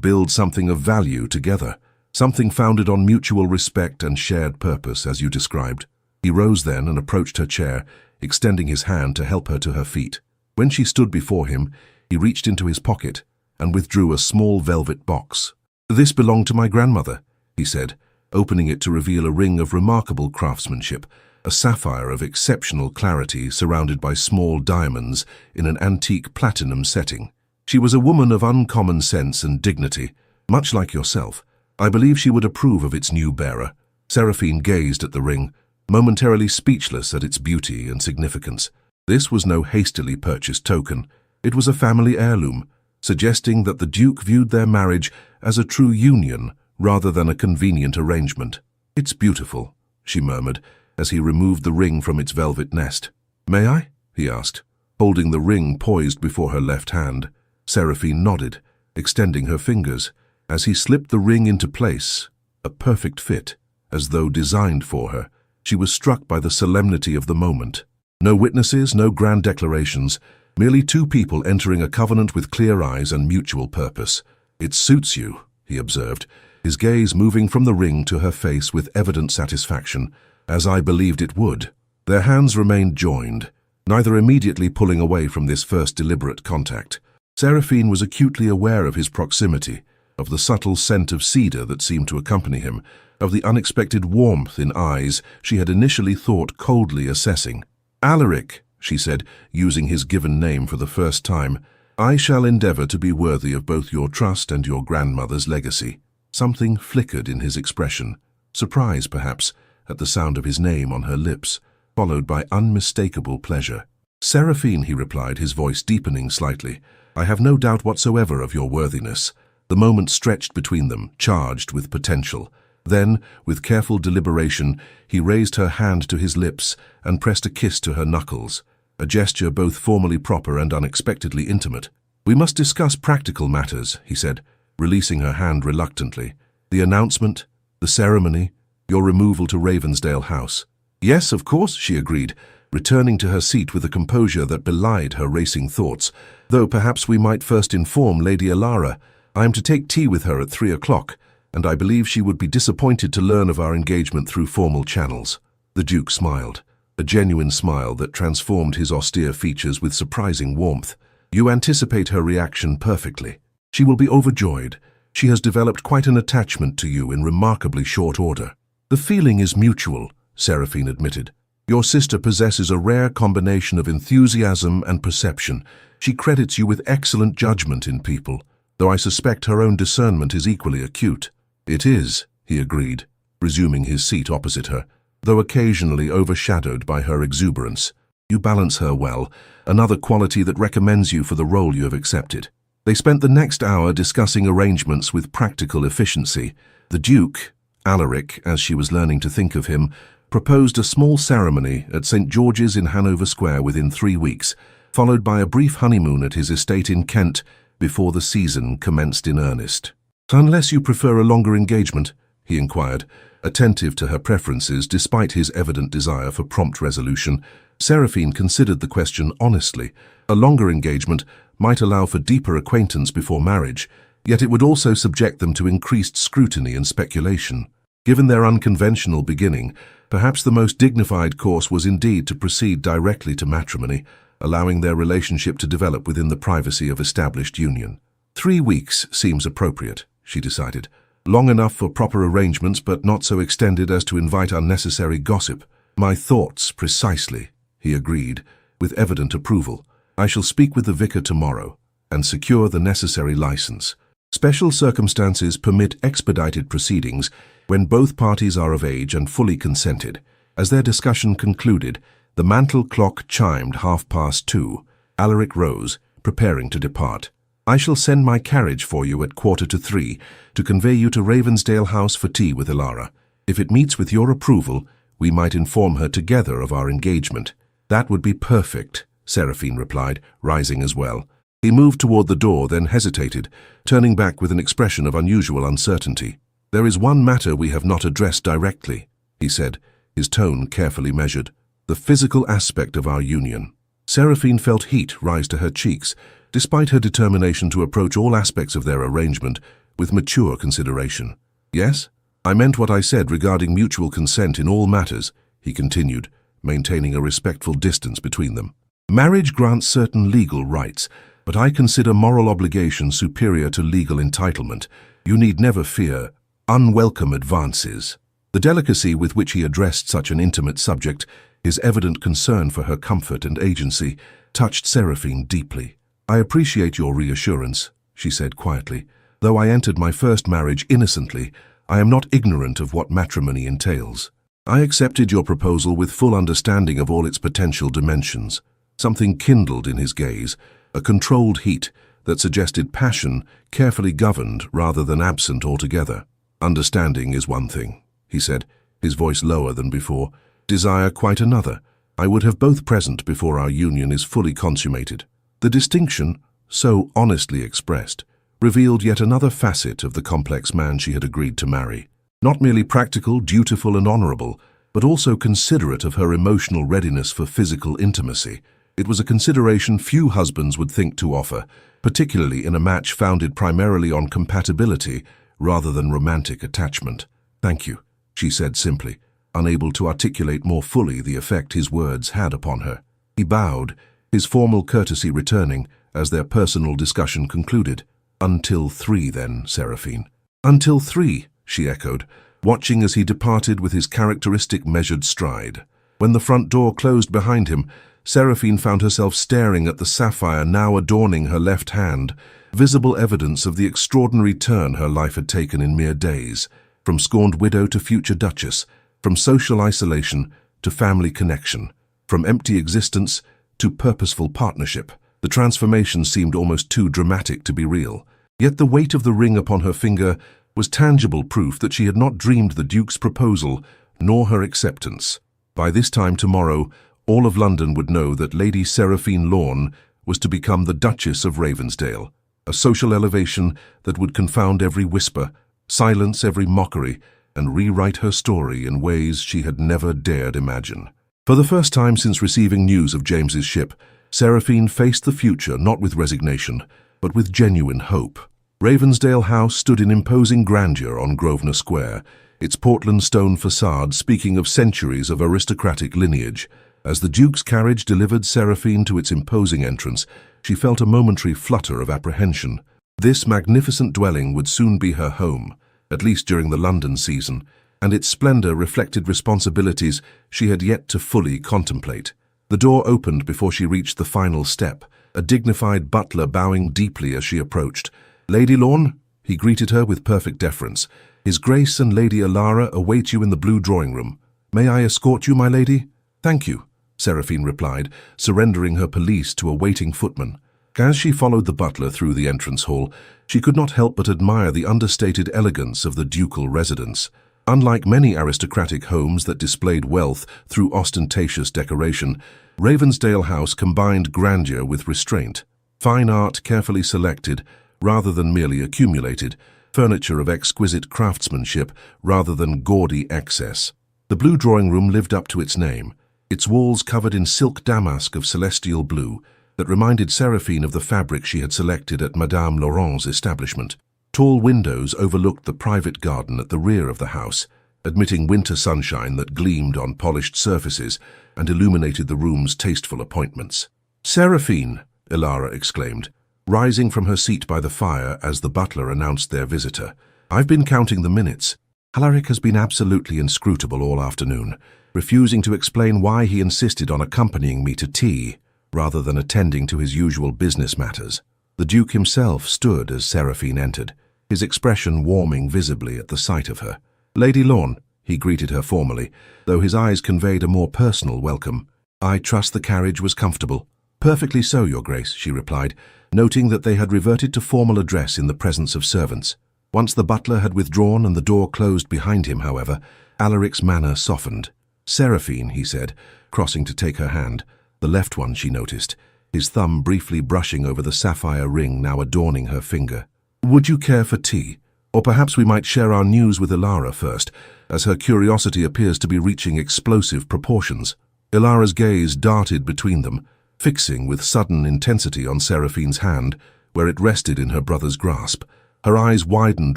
build something of value together, something founded on mutual respect and shared purpose, as you described." He rose then and approached her chair, extending his hand to help her to her feet. When she stood before him, he reached into his pocket and withdrew a small velvet box. "This belonged to my grandmother," he said, opening it to reveal a ring of remarkable craftsmanship, a sapphire of exceptional clarity surrounded by small diamonds in an antique platinum setting. "She was a woman of uncommon sense and dignity, much like yourself. I believe she would approve of its new bearer." Seraphine gazed at the ring, momentarily speechless at its beauty and significance. This was no hastily purchased token. It was a family heirloom, suggesting that the Duke viewed their marriage as a true union rather than a convenient arrangement. "It's beautiful," she murmured, as he removed the ring from its velvet nest. "May I?" he asked, holding the ring poised before her left hand. Seraphine nodded, extending her fingers. As he slipped the ring into place, a perfect fit, as though designed for her, she was struck by the solemnity of the moment. No witnesses, no grand declarations, merely two people entering a covenant with clear eyes and mutual purpose. "It suits you," he observed, his gaze moving from the ring to her face with evident satisfaction, "as I believed it would." Their hands remained joined, neither immediately pulling away from this first deliberate contact. Seraphine was acutely aware of his proximity, of the subtle scent of cedar that seemed to accompany him, of the unexpected warmth in eyes she had initially thought coldly assessing. "Alaric," she said, using his given name for the first time, "I shall endeavor to be worthy of both your trust and your grandmother's legacy." Something flickered in his expression, surprise perhaps, at the sound of his name on her lips, followed by unmistakable pleasure. "Seraphine," he replied, his voice deepening slightly, "I have no doubt whatsoever of your worthiness." The moment stretched between them, charged with potential. Then, with careful deliberation, he raised her hand to his lips and pressed a kiss to her knuckles, a gesture both formally proper and unexpectedly intimate. "We must discuss practical matters," he said, releasing her hand reluctantly. "The announcement, the ceremony, your removal to Ravensdale House. Yes, of course, she agreed, returning to her seat with a composure that belied her racing thoughts. Though perhaps we might first inform Lady Alara. I am to take tea with her at 3 o'clock, and I believe she would be disappointed to learn of our engagement through formal channels. The Duke smiled, a genuine smile that transformed his austere features with surprising warmth. You anticipate her reaction perfectly. She will be overjoyed. She has developed quite an attachment to you in remarkably short order. The feeling is mutual, Seraphine admitted. Your sister possesses a rare combination of enthusiasm and perception. She credits you with excellent judgment in people, though I suspect her own discernment is equally acute. It is, he agreed, resuming his seat opposite her, though occasionally overshadowed by her exuberance. You balance her well, another quality that recommends you for the role you have accepted. They spent the next hour discussing arrangements with practical efficiency. The Duke, Alaric, as she was learning to think of him, proposed a small ceremony at St. George's in Hanover Square within 3 weeks, followed by a brief honeymoon at his estate in Kent before the season commenced in earnest. Unless you prefer a longer engagement, he inquired, attentive to her preferences despite his evident desire for prompt resolution. Seraphine considered the question honestly. A longer engagement might allow for deeper acquaintance before marriage, yet it would also subject them to increased scrutiny and speculation. Given their unconventional beginning, perhaps the most dignified course was indeed to proceed directly to matrimony, allowing their relationship to develop within the privacy of established union. 3 weeks seems appropriate, she decided. Long enough for proper arrangements, but not so extended as to invite unnecessary gossip. My thoughts, precisely, he agreed, with evident approval. I shall speak with the vicar tomorrow and secure the necessary license. Special circumstances permit expedited proceedings when both parties are of age and fully consented. As their discussion concluded, the mantel clock chimed 2:30. Alaric rose, preparing to depart. I shall send my carriage for you at 2:45 to convey you to Ravensdale House for tea with Alara. If it meets with your approval, we might inform her together of our engagement. That would be perfect, Seraphine replied, rising as well. He moved toward the door, then hesitated, turning back with an expression of unusual uncertainty. There is one matter we have not addressed directly, he said, his tone carefully measured. The physical aspect of our union. Seraphine felt heat rise to her cheeks, despite her determination to approach all aspects of their arrangement with mature consideration. Yes, I meant what I said regarding mutual consent in all matters, he continued, maintaining a respectful distance between them. Marriage grants certain legal rights, but I consider moral obligation superior to legal entitlement. You need never fear unwelcome advances. The delicacy with which he addressed such an intimate subject, his evident concern for her comfort and agency, touched Seraphine deeply. I appreciate your reassurance, she said quietly. Though I entered my first marriage innocently, I am not ignorant of what matrimony entails. I accepted your proposal with full understanding of all its potential dimensions. Something kindled in his gaze, a controlled heat that suggested passion carefully governed rather than absent altogether. Understanding is one thing, he said, his voice lower than before. Desire quite another. I would have both present before our union is fully consummated. The distinction, so honestly expressed, revealed yet another facet of the complex man she had agreed to marry. Not merely practical, dutiful, and honorable, but also considerate of her emotional readiness for physical intimacy. It was a consideration few husbands would think to offer, particularly in a match founded primarily on compatibility rather than romantic attachment. Thank you, she said simply, unable to articulate more fully the effect his words had upon her. He bowed, his formal courtesy returning as their personal discussion concluded. Until 3 then, Seraphine. Until 3, she echoed, watching as he departed with his characteristic measured stride. When the front door closed behind him, Seraphine found herself staring at the sapphire now adorning her left hand, visible evidence of the extraordinary turn her life had taken in mere days, from scorned widow to future duchess, from social isolation to family connection, from empty existence to purposeful partnership. The transformation seemed almost too dramatic to be real. Yet the weight of the ring upon her finger was tangible proof that she had not dreamed the Duke's proposal, nor her acceptance. By this time tomorrow, all of London would know that Lady Seraphine Lorne was to become the Duchess of Ravensdale, a social elevation that would confound every whisper, silence every mockery, and rewrite her story in ways she had never dared imagine. For the first time since receiving news of James's ship, Seraphine faced the future not with resignation, but with genuine hope. Ravensdale House stood in imposing grandeur on Grosvenor Square, its Portland stone facade speaking of centuries of aristocratic lineage. As the Duke's carriage delivered Seraphine to its imposing entrance, she felt a momentary flutter of apprehension. This magnificent dwelling would soon be her home, at least during the London season, and its splendor reflected responsibilities she had yet to fully contemplate. The door opened before she reached the final step, a dignified butler bowing deeply as she approached. "Lady Lorne," he greeted her with perfect deference. "His Grace and Lady Alara await you in the blue drawing-room. May I escort you, my lady?" "Thank you," Seraphine replied, surrendering her pelisse to a waiting footman. As she followed the butler through the entrance hall, she could not help but admire the understated elegance of the ducal residence. Unlike many aristocratic homes that displayed wealth through ostentatious decoration, Ravensdale House combined grandeur with restraint. Fine art carefully selected, rather than merely accumulated, furniture of exquisite craftsmanship rather than gaudy excess. The blue drawing-room lived up to its name, its walls covered in silk damask of celestial blue that reminded Seraphine of the fabric she had selected at Madame Laurent's establishment. Tall windows overlooked the private garden at the rear of the house, admitting winter sunshine that gleamed on polished surfaces and illuminated the room's tasteful appointments. "Seraphine!" Alara exclaimed, rising from her seat by the fire as the butler announced their visitor. "I've been counting the minutes. Alaric has been absolutely inscrutable all afternoon, refusing to explain why he insisted on accompanying me to tea, rather than attending to his usual business matters." The Duke himself stood as Seraphine entered, his expression warming visibly at the sight of her. "Lady Lorne," he greeted her formally, though his eyes conveyed a more personal welcome. "I trust the carriage was comfortable." "Perfectly so, Your Grace," she replied, noting that they had reverted to formal address in the presence of servants. Once the butler had withdrawn and the door closed behind him, however, Alaric's manner softened. "Seraphine," he said, crossing to take her hand, the left one she noticed, his thumb briefly brushing over the sapphire ring now adorning her finger. "Would you care for tea? Or perhaps we might share our news with Alara first, as her curiosity appears to be reaching explosive proportions." Alara's gaze darted between them, fixing with sudden intensity on Seraphine's hand, where it rested in her brother's grasp. Her eyes widened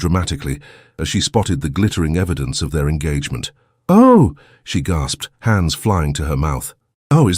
dramatically as she spotted the glittering evidence of their engagement. "Oh!" she gasped, hands flying to her mouth. "Oh,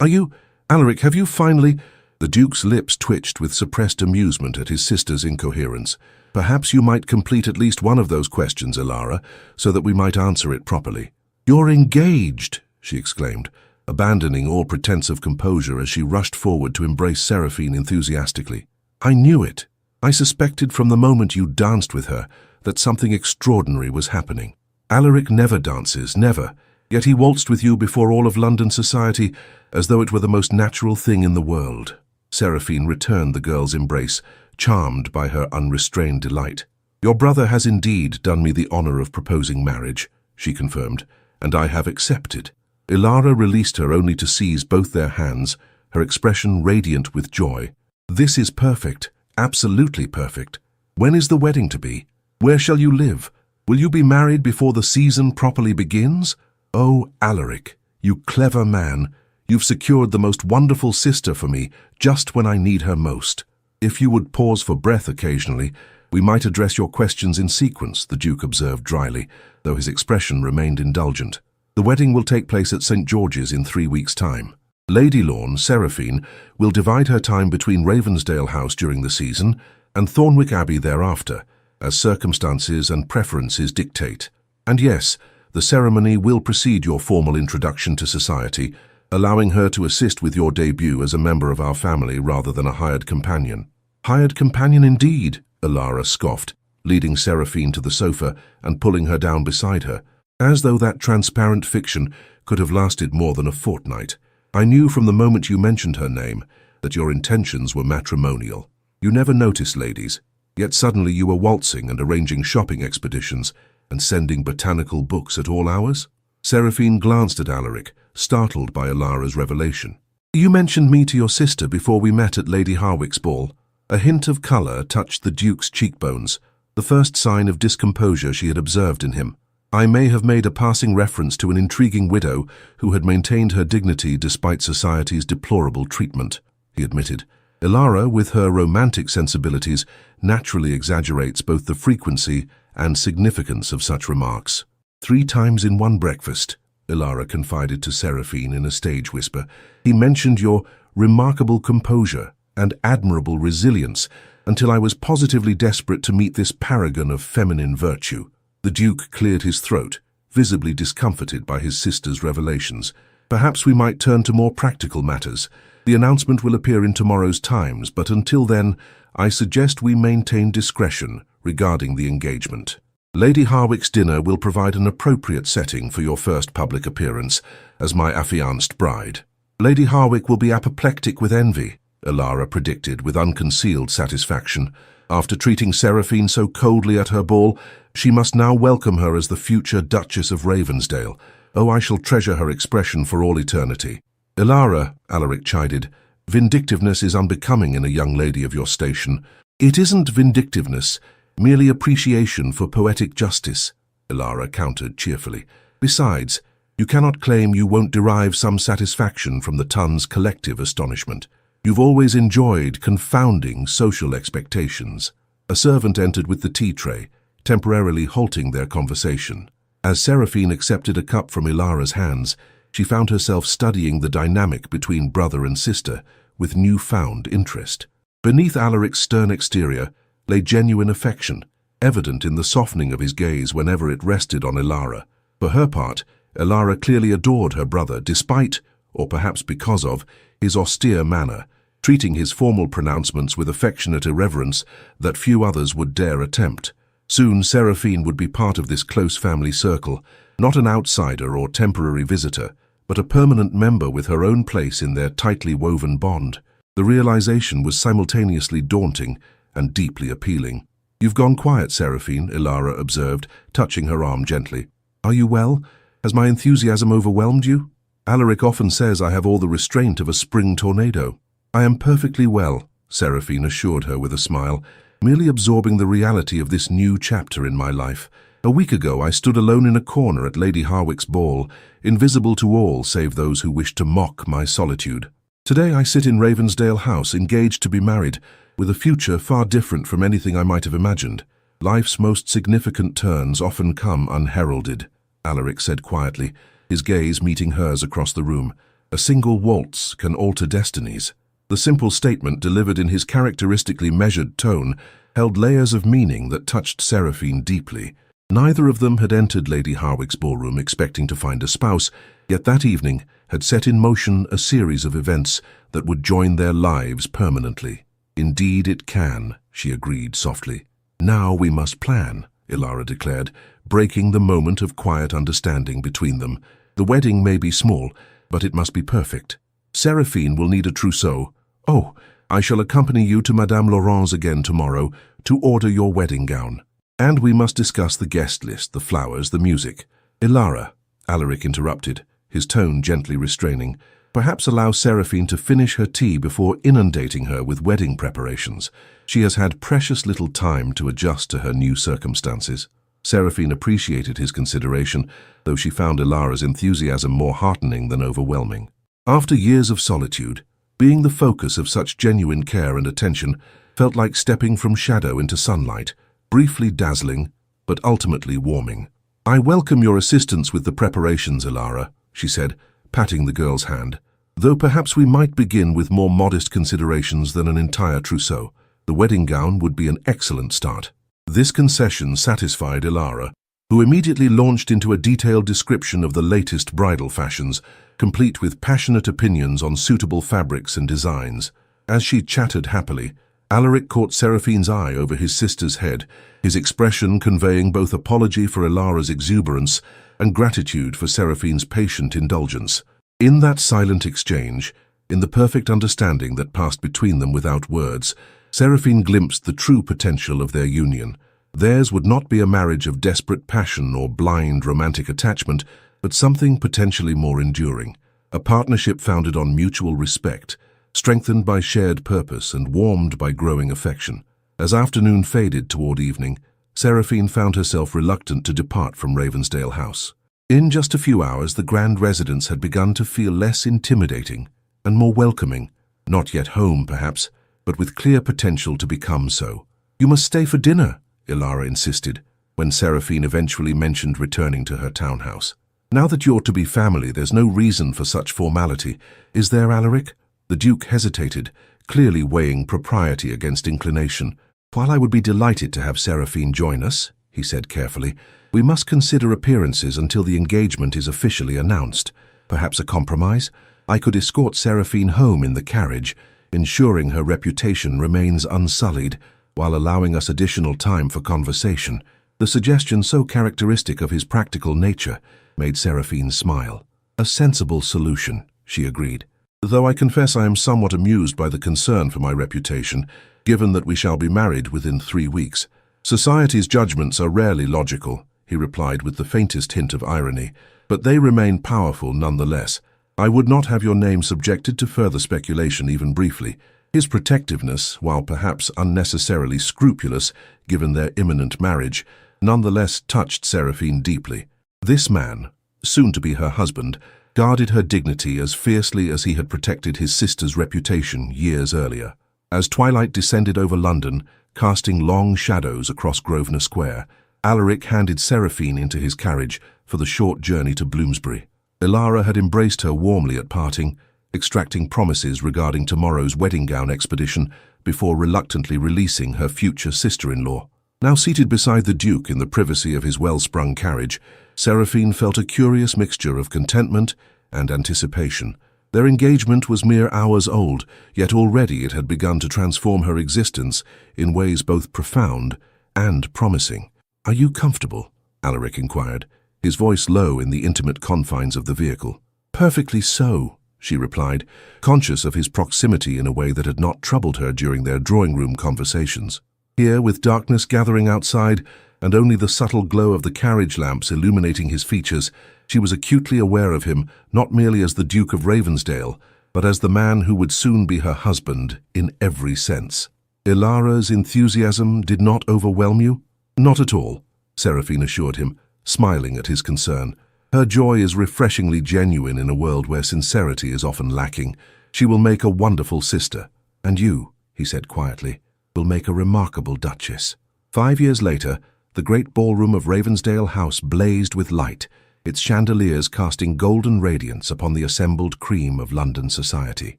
are you... Alaric, have you finally..." The Duke's lips twitched with suppressed amusement at his sister's incoherence. "Perhaps you might complete at least one of those questions, Alara, so that we might answer it properly." "You're engaged!" she exclaimed, abandoning all pretense of composure as she rushed forward to embrace Seraphine enthusiastically. "I knew it. I suspected from the moment you danced with her that something extraordinary was happening. Alaric never dances, never, yet he waltzed with you before all of London society as though it were the most natural thing in the world." Seraphine returned the girl's embrace, charmed by her unrestrained delight. "Your brother has indeed done me the honor of proposing marriage," she confirmed, "and I have accepted." Alara released her only to seize both their hands, her expression radiant with joy. "This is perfect, absolutely perfect. When is the wedding to be? Where shall you live? Will you be married before the season properly begins? Oh, Alaric, you clever man, you've secured the most wonderful sister for me just when I need her most. If you would pause for breath occasionally, we might address your questions in sequence," the Duke observed dryly, though his expression remained indulgent. "The wedding will take place at St. George's in 3 weeks' time. Lady Lorne, Seraphine, will divide her time between Ravensdale House during the season and Thornwick Abbey thereafter, as circumstances and preferences dictate. And yes, the ceremony will precede your formal introduction to society, allowing her to assist with your debut as a member of our family rather than a hired companion." "Hired companion indeed," Alara scoffed, leading Seraphine to the sofa and pulling her down beside her, as though that transparent fiction could have lasted more than a fortnight. "I knew from the moment you mentioned her name that your intentions were matrimonial. You never noticed, ladies, yet suddenly you were waltzing and arranging shopping expeditions and sending botanical books at all hours?" Seraphine glanced at Alaric, startled by Alara's revelation. "You mentioned me to your sister before we met at Lady Harwick's ball." A hint of colour touched the Duke's cheekbones, the first sign of discomposure she had observed in him. I may have made a passing reference to an intriguing widow who had maintained her dignity despite society's deplorable treatment, he admitted. Ilara, with her romantic sensibilities, naturally exaggerates both the frequency and significance of such remarks. 3 times in one breakfast, Ilara confided to Seraphine in a stage whisper, he mentioned your remarkable composure and admirable resilience until I was positively desperate to meet this paragon of feminine virtue. The Duke cleared his throat, visibly discomforted by his sister's revelations. Perhaps we might turn to more practical matters. The announcement will appear in tomorrow's Times, but until then, I suggest we maintain discretion regarding the engagement. Lady Harwick's dinner will provide an appropriate setting for your first public appearance as my affianced bride. Lady Harwick will be apoplectic with envy, Ilara predicted with unconcealed satisfaction. After treating Seraphine so coldly at her ball, she must now welcome her as the future Duchess of Ravensdale. Oh, I shall treasure her expression for all eternity. Ilara, Alaric chided, vindictiveness is unbecoming in a young lady of your station. It isn't vindictiveness, merely appreciation for poetic justice, Ilara countered cheerfully. Besides, you cannot claim you won't derive some satisfaction from the ton's collective astonishment. You've always enjoyed confounding social expectations. A servant entered with the tea tray, temporarily halting their conversation. As Seraphine accepted a cup from Ilara's hands, she found herself studying the dynamic between brother and sister with newfound interest. Beneath Alaric's stern exterior lay genuine affection, evident in the softening of his gaze whenever it rested on Ilara. For her part, Ilara clearly adored her brother despite, or perhaps because of, his austere manner, treating his formal pronouncements with affectionate irreverence that few others would dare attempt. Soon Seraphine would be part of this close family circle, not an outsider or temporary visitor, but a permanent member with her own place in their tightly woven bond. The realization was simultaneously daunting and deeply appealing. You've gone quiet, Seraphine, Ilara observed, touching her arm gently. Are you well? Has my enthusiasm overwhelmed you? Alaric often says I have all the restraint of a spring tornado. I am perfectly well, Seraphine assured her with a smile, merely absorbing the reality of this new chapter in my life. A week ago I stood alone in a corner at Lady Harwick's ball, invisible to all save those who wished to mock my solitude. Today I sit in Ravensdale House, engaged to be married, with a future far different from anything I might have imagined. Life's most significant turns often come unheralded, Alaric said quietly, his gaze meeting hers across the room. A single waltz can alter destinies. The simple statement, delivered in his characteristically measured tone, held layers of meaning that touched Seraphine deeply. Neither of them had entered Lady Harwick's ballroom expecting to find a spouse, yet that evening had set in motion a series of events that would join their lives permanently. Indeed it can, she agreed softly. Now we must plan, Ilara declared, breaking the moment of quiet understanding between them. The wedding may be small, but it must be perfect. Seraphine will need a trousseau. Oh, I shall accompany you to Madame Laurent's again tomorrow to order your wedding gown. And we must discuss the guest list, the flowers, the music. Ilara, Alaric interrupted, his tone gently restraining. Perhaps allow Seraphine to finish her tea before inundating her with wedding preparations. She has had precious little time to adjust to her new circumstances. Seraphine appreciated his consideration, though she found Ilara's enthusiasm more heartening than overwhelming. After years of solitude, being the focus of such genuine care and attention felt like stepping from shadow into sunlight, briefly dazzling, but ultimately warming. I welcome your assistance with the preparations, Ilara, she said, patting the girl's hand. Though perhaps we might begin with more modest considerations than an entire trousseau. The wedding gown would be an excellent start. This concession satisfied Ilara, who immediately launched into a detailed description of the latest bridal fashions, complete with passionate opinions on suitable fabrics and designs. As she chattered happily, Alaric caught Seraphine's eye over his sister's head, his expression conveying both apology for Ilara's exuberance and gratitude for Seraphine's patient indulgence. In that silent exchange, in the perfect understanding that passed between them without words, Seraphine glimpsed the true potential of their union. Theirs would not be a marriage of desperate passion or blind romantic attachment, but something potentially more enduring, a partnership founded on mutual respect, strengthened by shared purpose and warmed by growing affection. As afternoon faded toward evening, Seraphine found herself reluctant to depart from Ravensdale House. In just a few hours, the grand residence had begun to feel less intimidating and more welcoming. Not yet home, perhaps, but with clear potential to become so. "You must stay for dinner," Ilara insisted, when Seraphine eventually mentioned returning to her townhouse. "Now that you're to be family, there's no reason for such formality, is there, Alaric?" The Duke hesitated, clearly weighing propriety against inclination. "While I would be delighted to have Seraphine join us," he said carefully, "we must consider appearances until the engagement is officially announced. Perhaps a compromise? I could escort Seraphine home in the carriage, ensuring her reputation remains unsullied, while allowing us additional time for conversation." The suggestion, so characteristic of his practical nature, made Seraphine smile. "A sensible solution," she agreed. "Though I confess I am somewhat amused by the concern for my reputation, given that we shall be married within 3 weeks. Society's judgments are rarely logical," he replied with the faintest hint of irony, "but they remain powerful nonetheless. I would not have your name subjected to further speculation even briefly." His protectiveness, while perhaps unnecessarily scrupulous given their imminent marriage, nonetheless touched Seraphine deeply. This man, soon to be her husband, guarded her dignity as fiercely as he had protected his sister's reputation years earlier. As twilight descended over London, casting long shadows across Grosvenor Square, Alaric handed Seraphine into his carriage for the short journey to Bloomsbury. Ilara had embraced her warmly at parting, extracting promises regarding tomorrow's wedding gown expedition before reluctantly releasing her future sister-in-law. Now seated beside the Duke in the privacy of his well-sprung carriage, Seraphine felt a curious mixture of contentment and anticipation. Their engagement was mere hours old, yet already it had begun to transform her existence in ways both profound and promising. "Are you comfortable?" Alaric inquired, his voice low in the intimate confines of the vehicle. "Perfectly so," she replied, conscious of his proximity in a way that had not troubled her during their drawing-room conversations. Here, with darkness gathering outside and only the subtle glow of the carriage lamps illuminating his features, she was acutely aware of him not merely as the Duke of Ravensdale, but as the man who would soon be her husband in every sense. "Ilara's enthusiasm did not overwhelm you?" "Not at all," Seraphine assured him, smiling at his concern. "Her joy is refreshingly genuine in a world where sincerity is often lacking. She will make a wonderful sister. And you," he said quietly, "will make a remarkable duchess." 5 years later, the great ballroom of Ravensdale House blazed with light, its chandeliers casting golden radiance upon the assembled cream of London society.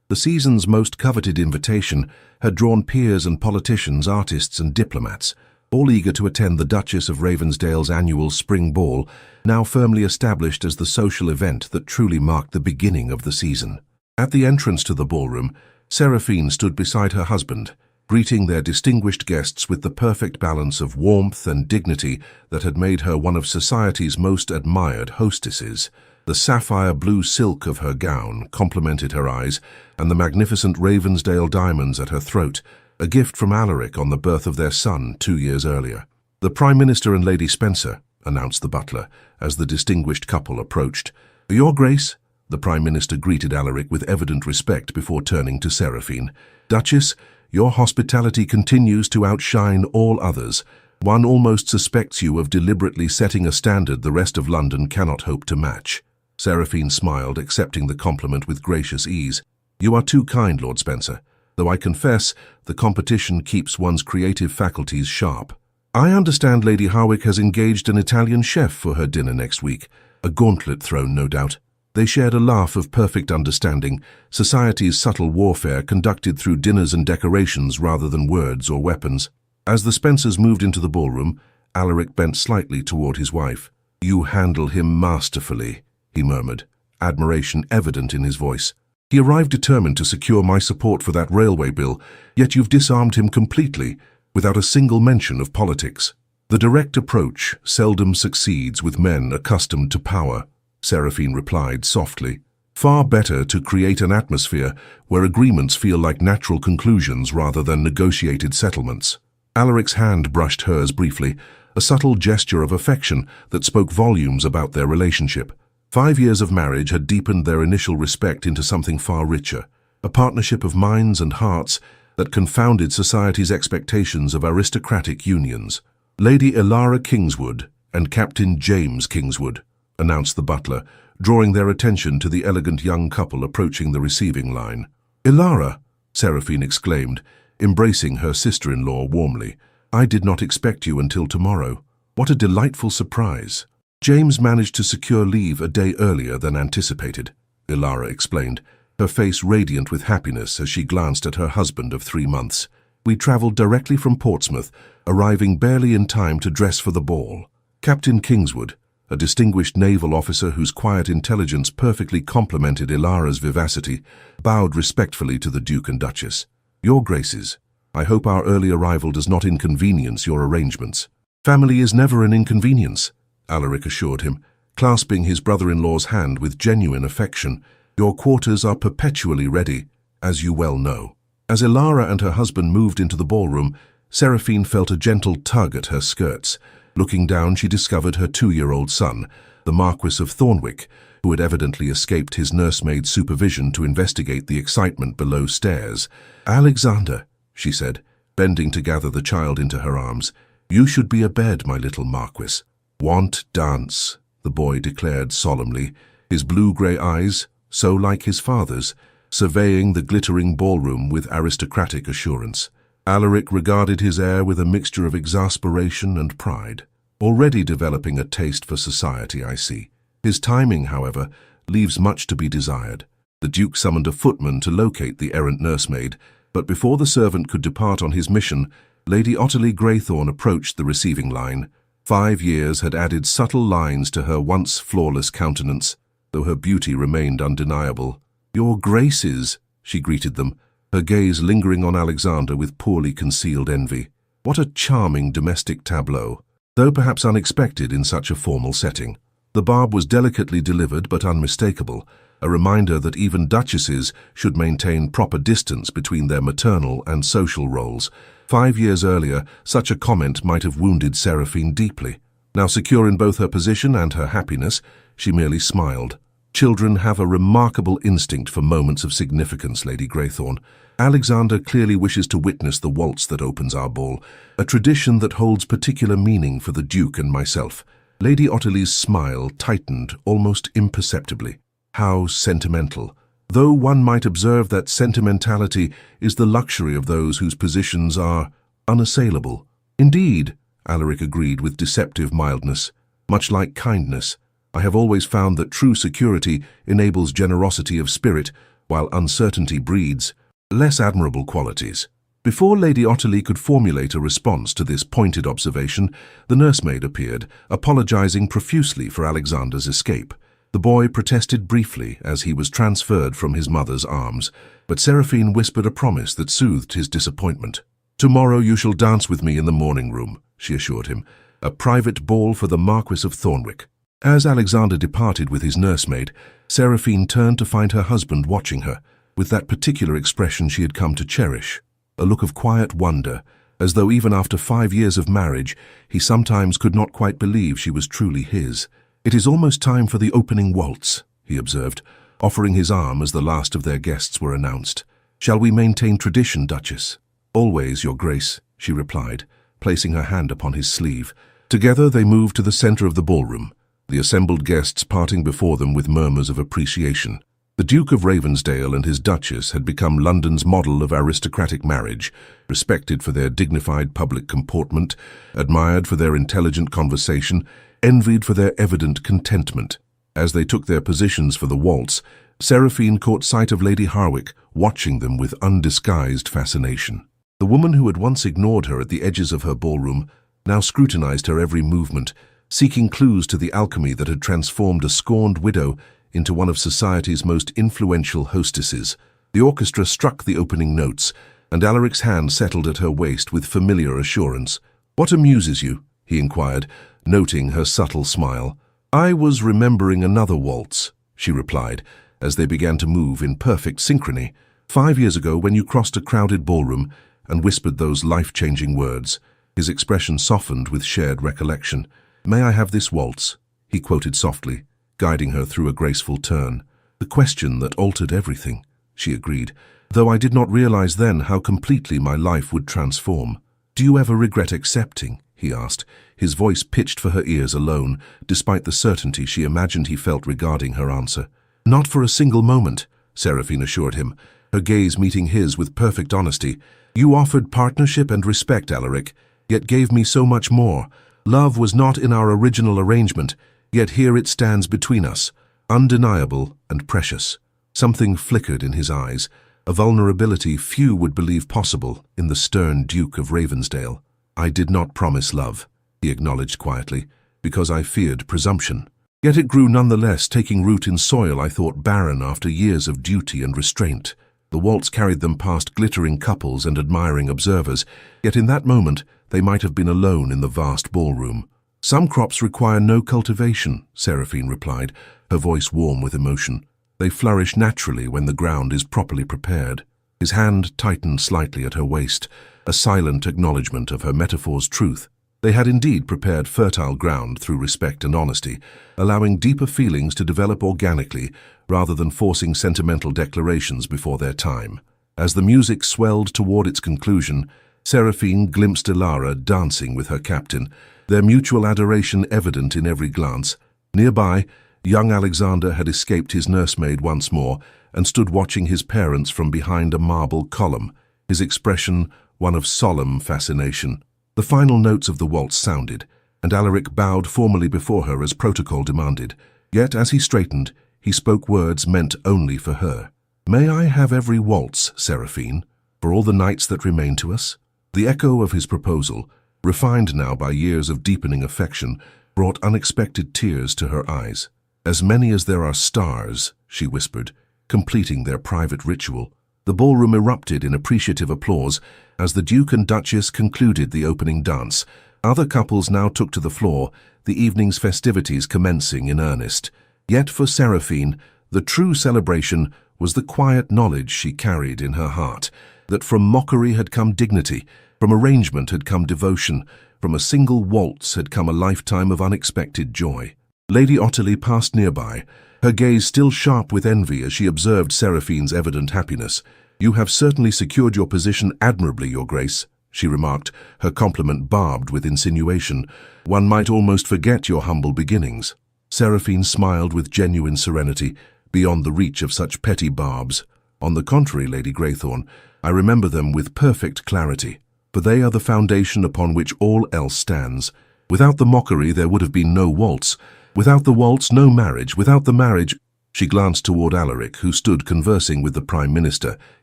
The season's most coveted invitation had drawn peers and politicians, artists and diplomats, all eager to attend the Duchess of Ravensdale's annual spring ball, now firmly established as the social event that truly marked the beginning of the season. At the entrance to the ballroom, Seraphine stood beside her husband, greeting their distinguished guests with the perfect balance of warmth and dignity that had made her one of society's most admired hostesses. The sapphire blue silk of her gown complemented her eyes, and the magnificent Ravensdale diamonds at her throat, a gift from Alaric on the birth of their son 2 years earlier. "The Prime Minister and Lady Spencer," announced the butler, as the distinguished couple approached. "Your Grace," the Prime Minister greeted Alaric with evident respect before turning to Seraphine. "Duchess, your hospitality continues to outshine all others. One almost suspects you of deliberately setting a standard the rest of London cannot hope to match." Seraphine smiled, accepting the compliment with gracious ease. "You are too kind, Lord Spencer, though I confess the competition keeps one's creative faculties sharp. I understand Lady Harwick has engaged an Italian chef for her dinner next week. A gauntlet thrown, no doubt." They shared a laugh of perfect understanding, society's subtle warfare conducted through dinners and decorations rather than words or weapons. As the Spencers moved into the ballroom, Alaric bent slightly toward his wife. "You handle him masterfully," he murmured, admiration evident in his voice. "He arrived determined to secure my support for that railway bill, yet you've disarmed him completely, without a single mention of politics." "The direct approach seldom succeeds with men accustomed to power," Seraphine replied softly. "Far better to create an atmosphere where agreements feel like natural conclusions rather than negotiated settlements." Alaric's hand brushed hers briefly, a subtle gesture of affection that spoke volumes about their relationship. 5 years of marriage had deepened their initial respect into something far richer, a partnership of minds and hearts that confounded society's expectations of aristocratic unions. Lady Elara Kingswood and Captain James Kingswood, announced the butler, drawing their attention to the elegant young couple approaching the receiving line. "Elara," Seraphine exclaimed, embracing her sister-in-law warmly. "I did not expect you until tomorrow. What a delightful surprise." "James managed to secure leave a day earlier than anticipated," Elara explained, her face radiant with happiness as she glanced at her husband of 3 months. "We travelled directly from Portsmouth, arriving barely in time to dress for the ball." Captain Kingswood, a distinguished naval officer whose quiet intelligence perfectly complemented Elara's vivacity, bowed respectfully to the Duke and Duchess. "Your Graces, I hope our early arrival does not inconvenience your arrangements." "Family is never an inconvenience," Alaric assured him, clasping his brother-in-law's hand with genuine affection. "Your quarters are perpetually ready, as you well know." As Elara and her husband moved into the ballroom, Seraphine felt a gentle tug at her skirts. Looking down, she discovered her 2-year-old son, the Marquis of Thornwick, who had evidently escaped his nursemaid's supervision to investigate the excitement below stairs. "Alexander," she said, bending to gather the child into her arms, "you should be abed, my little Marquis." "Want dance," the boy declared solemnly, his blue-grey eyes, so like his father's, surveying the glittering ballroom with aristocratic assurance. Alaric regarded his heir with a mixture of exasperation and pride. "Already developing a taste for society, I see. His timing, however, leaves much to be desired." The Duke summoned a footman to locate the errant nursemaid, but before the servant could depart on his mission, Lady Ottilie Greythorne approached the receiving line. 5 years had added subtle lines to her once flawless countenance, though her beauty remained undeniable. "Your Graces," she greeted them, her gaze lingering on Alexander with poorly concealed envy. What a charming domestic tableau, though perhaps unexpected in such a formal setting. The barb was delicately delivered but unmistakable, a reminder that even duchesses should maintain proper distance between their maternal and social roles. 5 years earlier, such a comment might have wounded Seraphine deeply. Now secure in both her position and her happiness, she merely smiled. "Children have a remarkable instinct for moments of significance, Lady Greythorne. Alexander clearly wishes to witness the waltz that opens our ball, a tradition that holds particular meaning for the Duke and myself." Lady Ottilie's smile tightened almost imperceptibly. How sentimental. Though one might observe that sentimentality is the luxury of those whose positions are unassailable. "Indeed," Alaric agreed with deceptive mildness, "much like kindness. I have always found that true security enables generosity of spirit, while uncertainty breeds less admirable qualities." Before Lady Ottilie could formulate a response to this pointed observation, the nursemaid appeared, apologizing profusely for Alexander's escape. The boy protested briefly as he was transferred from his mother's arms, but Seraphine whispered a promise that soothed his disappointment. "Tomorrow you shall dance with me in the morning room," she assured him, "a private ball for the Marquis of Thornwick." As Alexander departed with his nursemaid, Seraphine turned to find her husband watching her, with that particular expression she had come to cherish, a look of quiet wonder, as though even after 5 years of marriage, he sometimes could not quite believe she was truly his. "It is almost time for the opening waltz," he observed, offering his arm as the last of their guests were announced. "Shall we maintain tradition, Duchess?" "Always, Your Grace," she replied, placing her hand upon his sleeve. Together they moved to the center of the ballroom, the assembled guests parting before them with murmurs of appreciation. The Duke of Ravensdale and his Duchess had become London's model of aristocratic marriage, respected for their dignified public comportment, admired for their intelligent conversation, envied for their evident contentment. As they took their positions for the waltz, Seraphine caught sight of Lady Harwick, watching them with undisguised fascination. The woman who had once ignored her at the edges of her ballroom now scrutinized her every movement, seeking clues to the alchemy that had transformed a scorned widow into one of society's most influential hostesses. The orchestra struck the opening notes, and Alaric's hand settled at her waist with familiar assurance. "What amuses you?" he inquired, noting her subtle smile. "I was remembering another waltz," she replied, as they began to move in perfect synchrony. 5 years ago, when you crossed a crowded ballroom and whispered those life-changing words." His expression softened with shared recollection. "May I have this waltz?" he quoted softly, guiding her through a graceful turn. "The question that altered everything," she agreed, "though I did not realize then how completely my life would transform." "Do you ever regret accepting?" he asked, his voice pitched for her ears alone, despite the certainty she imagined he felt regarding her answer. "Not for a single moment," Seraphine assured him, her gaze meeting his with perfect honesty. "You offered partnership and respect, Alaric, yet gave me so much more. Love was not in our original arrangement, yet here it stands between us, undeniable and precious." Something flickered in his eyes, a vulnerability few would believe possible in the stern Duke of Ravensdale. "I did not promise love," he acknowledged quietly, "because I feared presumption. Yet it grew nonetheless, taking root in soil I thought barren after years of duty and restraint. The waltz carried them past glittering couples and admiring observers, yet in that moment they might have been alone in the vast ballroom. "Some crops require no cultivation," Seraphine replied, her voice warm with emotion. "They flourish naturally when the ground is properly prepared." His hand tightened slightly at her waist, a silent acknowledgement of her metaphor's truth. They had indeed prepared fertile ground through respect and honesty, allowing deeper feelings to develop organically rather than forcing sentimental declarations before their time. As the music swelled toward its conclusion, Seraphine glimpsed Ilara dancing with her captain, their mutual adoration evident in every glance. Nearby, young Alexander had escaped his nursemaid once more and stood watching his parents from behind a marble column, his expression one of solemn fascination. The final notes of the waltz sounded, and Alaric bowed formally before her as protocol demanded. Yet as he straightened, he spoke words meant only for her. "May I have every waltz, Seraphine, for all the nights that remain to us?" The echo of his proposal, refined now by years of deepening affection, brought unexpected tears to her eyes. "As many as there are stars," she whispered, completing their private ritual. The ballroom erupted in appreciative applause as the Duke and Duchess concluded the opening dance. Other couples now took to the floor, the evening's festivities commencing in earnest. Yet for Seraphine, the true celebration was the quiet knowledge she carried in her heart, that from mockery had come dignity, from arrangement had come devotion, from a single waltz had come a lifetime of unexpected joy. Lady Ottilie passed nearby, her gaze still sharp with envy as she observed Seraphine's evident happiness. "You have certainly secured your position admirably, Your Grace," she remarked, her compliment barbed with insinuation. "One might almost forget your humble beginnings." Seraphine smiled with genuine serenity, beyond the reach of such petty barbs. "On the contrary, Lady Greythorn, I remember them with perfect clarity, for they are the foundation upon which all else stands. Without the mockery there would have been no waltz. Without the waltz, no marriage. Without the marriage—" She glanced toward Alaric, who stood conversing with the Prime Minister,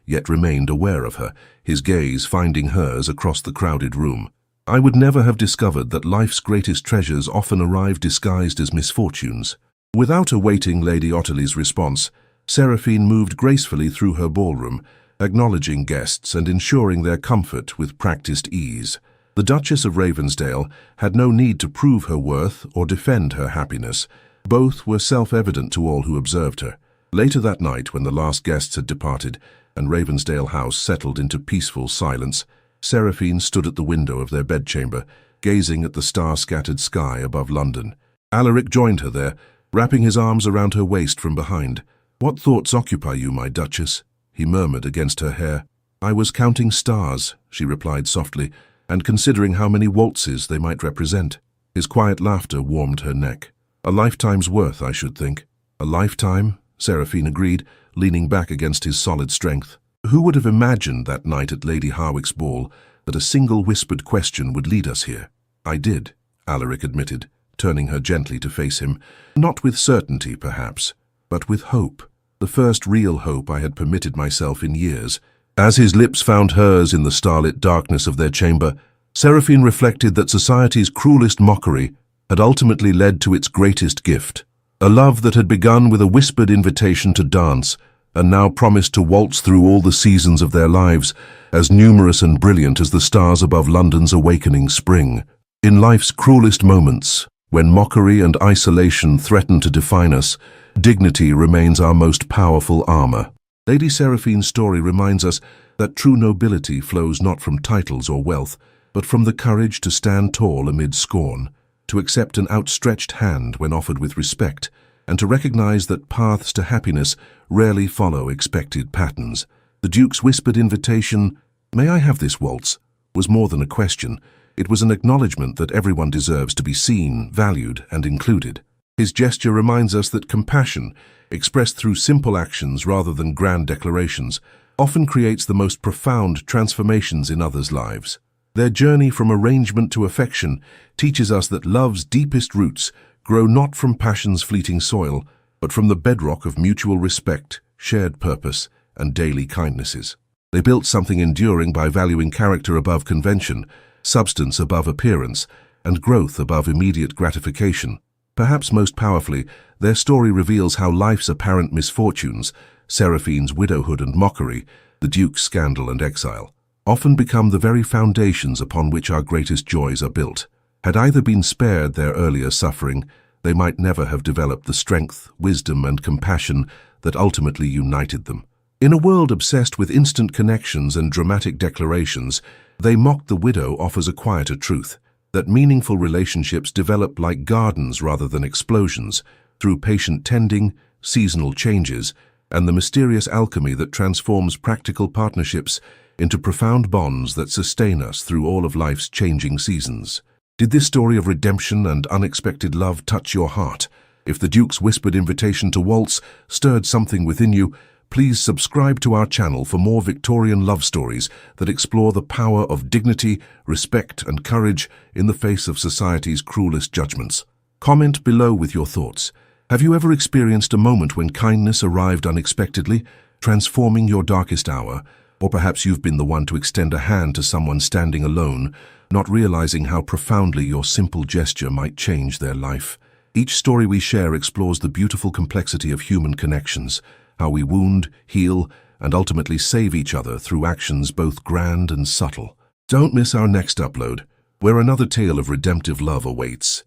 yet remained aware of her, his gaze finding hers across the crowded room. "I would never have discovered that life's greatest treasures often arrive disguised as misfortunes." Without awaiting Lady Ottilie's response, Seraphine moved gracefully through her ballroom, acknowledging guests and ensuring their comfort with practiced ease. The Duchess of Ravensdale had no need to prove her worth or defend her happiness. Both were self-evident to all who observed her. Later that night, when the last guests had departed and Ravensdale House settled into peaceful silence, Seraphine stood at the window of their bedchamber, gazing at the star-scattered sky above London. Alaric joined her there, wrapping his arms around her waist from behind. "What thoughts occupy you, my Duchess?" he murmured against her hair. "I was counting stars," she replied softly, "and considering how many waltzes they might represent." His quiet laughter warmed her neck. "A lifetime's worth, I should think." "A lifetime?" Seraphine agreed, leaning back against his solid strength. "Who would have imagined that night at Lady Harwick's ball that a single whispered question would lead us here?" "I did," Alaric admitted, turning her gently to face him. "Not with certainty, perhaps, but with hope. The first real hope I had permitted myself in years." As his lips found hers in the starlit darkness of their chamber, Seraphine reflected that society's cruelest mockery had ultimately led to its greatest gift. A love that had begun with a whispered invitation to dance and now promised to waltz through all the seasons of their lives, as numerous and brilliant as the stars above London's awakening spring. In life's cruelest moments, when mockery and isolation threaten to define us, dignity remains our most powerful armor. Lady Seraphine's story reminds us that true nobility flows not from titles or wealth, but from the courage to stand tall amid scorn, to accept an outstretched hand when offered with respect, and to recognize that paths to happiness rarely follow expected patterns. The Duke's whispered invitation, "May I have this waltz?" was more than a question. It was an acknowledgement that everyone deserves to be seen, valued, and included. His gesture reminds us that compassion, expressed through simple actions rather than grand declarations, often creates the most profound transformations in others' lives. Their journey from arrangement to affection teaches us that love's deepest roots grow not from passion's fleeting soil, but from the bedrock of mutual respect, shared purpose, and daily kindnesses. They built something enduring by valuing character above convention, substance above appearance, and growth above immediate gratification. Perhaps most powerfully, their story reveals how life's apparent misfortunes, Seraphine's widowhood and mockery, the Duke's scandal and exile, often become the very foundations upon which our greatest joys are built. Had either been spared their earlier suffering, they might never have developed the strength, wisdom, and compassion that ultimately united them. In a world obsessed with instant connections and dramatic declarations, They Mocked the Widow offers a quieter truth, that meaningful relationships develop like gardens rather than explosions, through patient tending, seasonal changes, and the mysterious alchemy that transforms practical partnerships into profound bonds that sustain us through all of life's changing seasons. Did this story of redemption and unexpected love touch your heart? If the Duke's whispered invitation to waltz stirred something within you, please subscribe to our channel for more Victorian love stories that explore the power of dignity, respect, and courage in the face of society's cruelest judgments. Comment below with your thoughts. Have you ever experienced a moment when kindness arrived unexpectedly, transforming your darkest hour? Or perhaps you've been the one to extend a hand to someone standing alone, not realizing how profoundly your simple gesture might change their life. Each story we share explores the beautiful complexity of human connections, how we wound, heal, and ultimately save each other through actions both grand and subtle. Don't miss our next upload, where another tale of redemptive love awaits.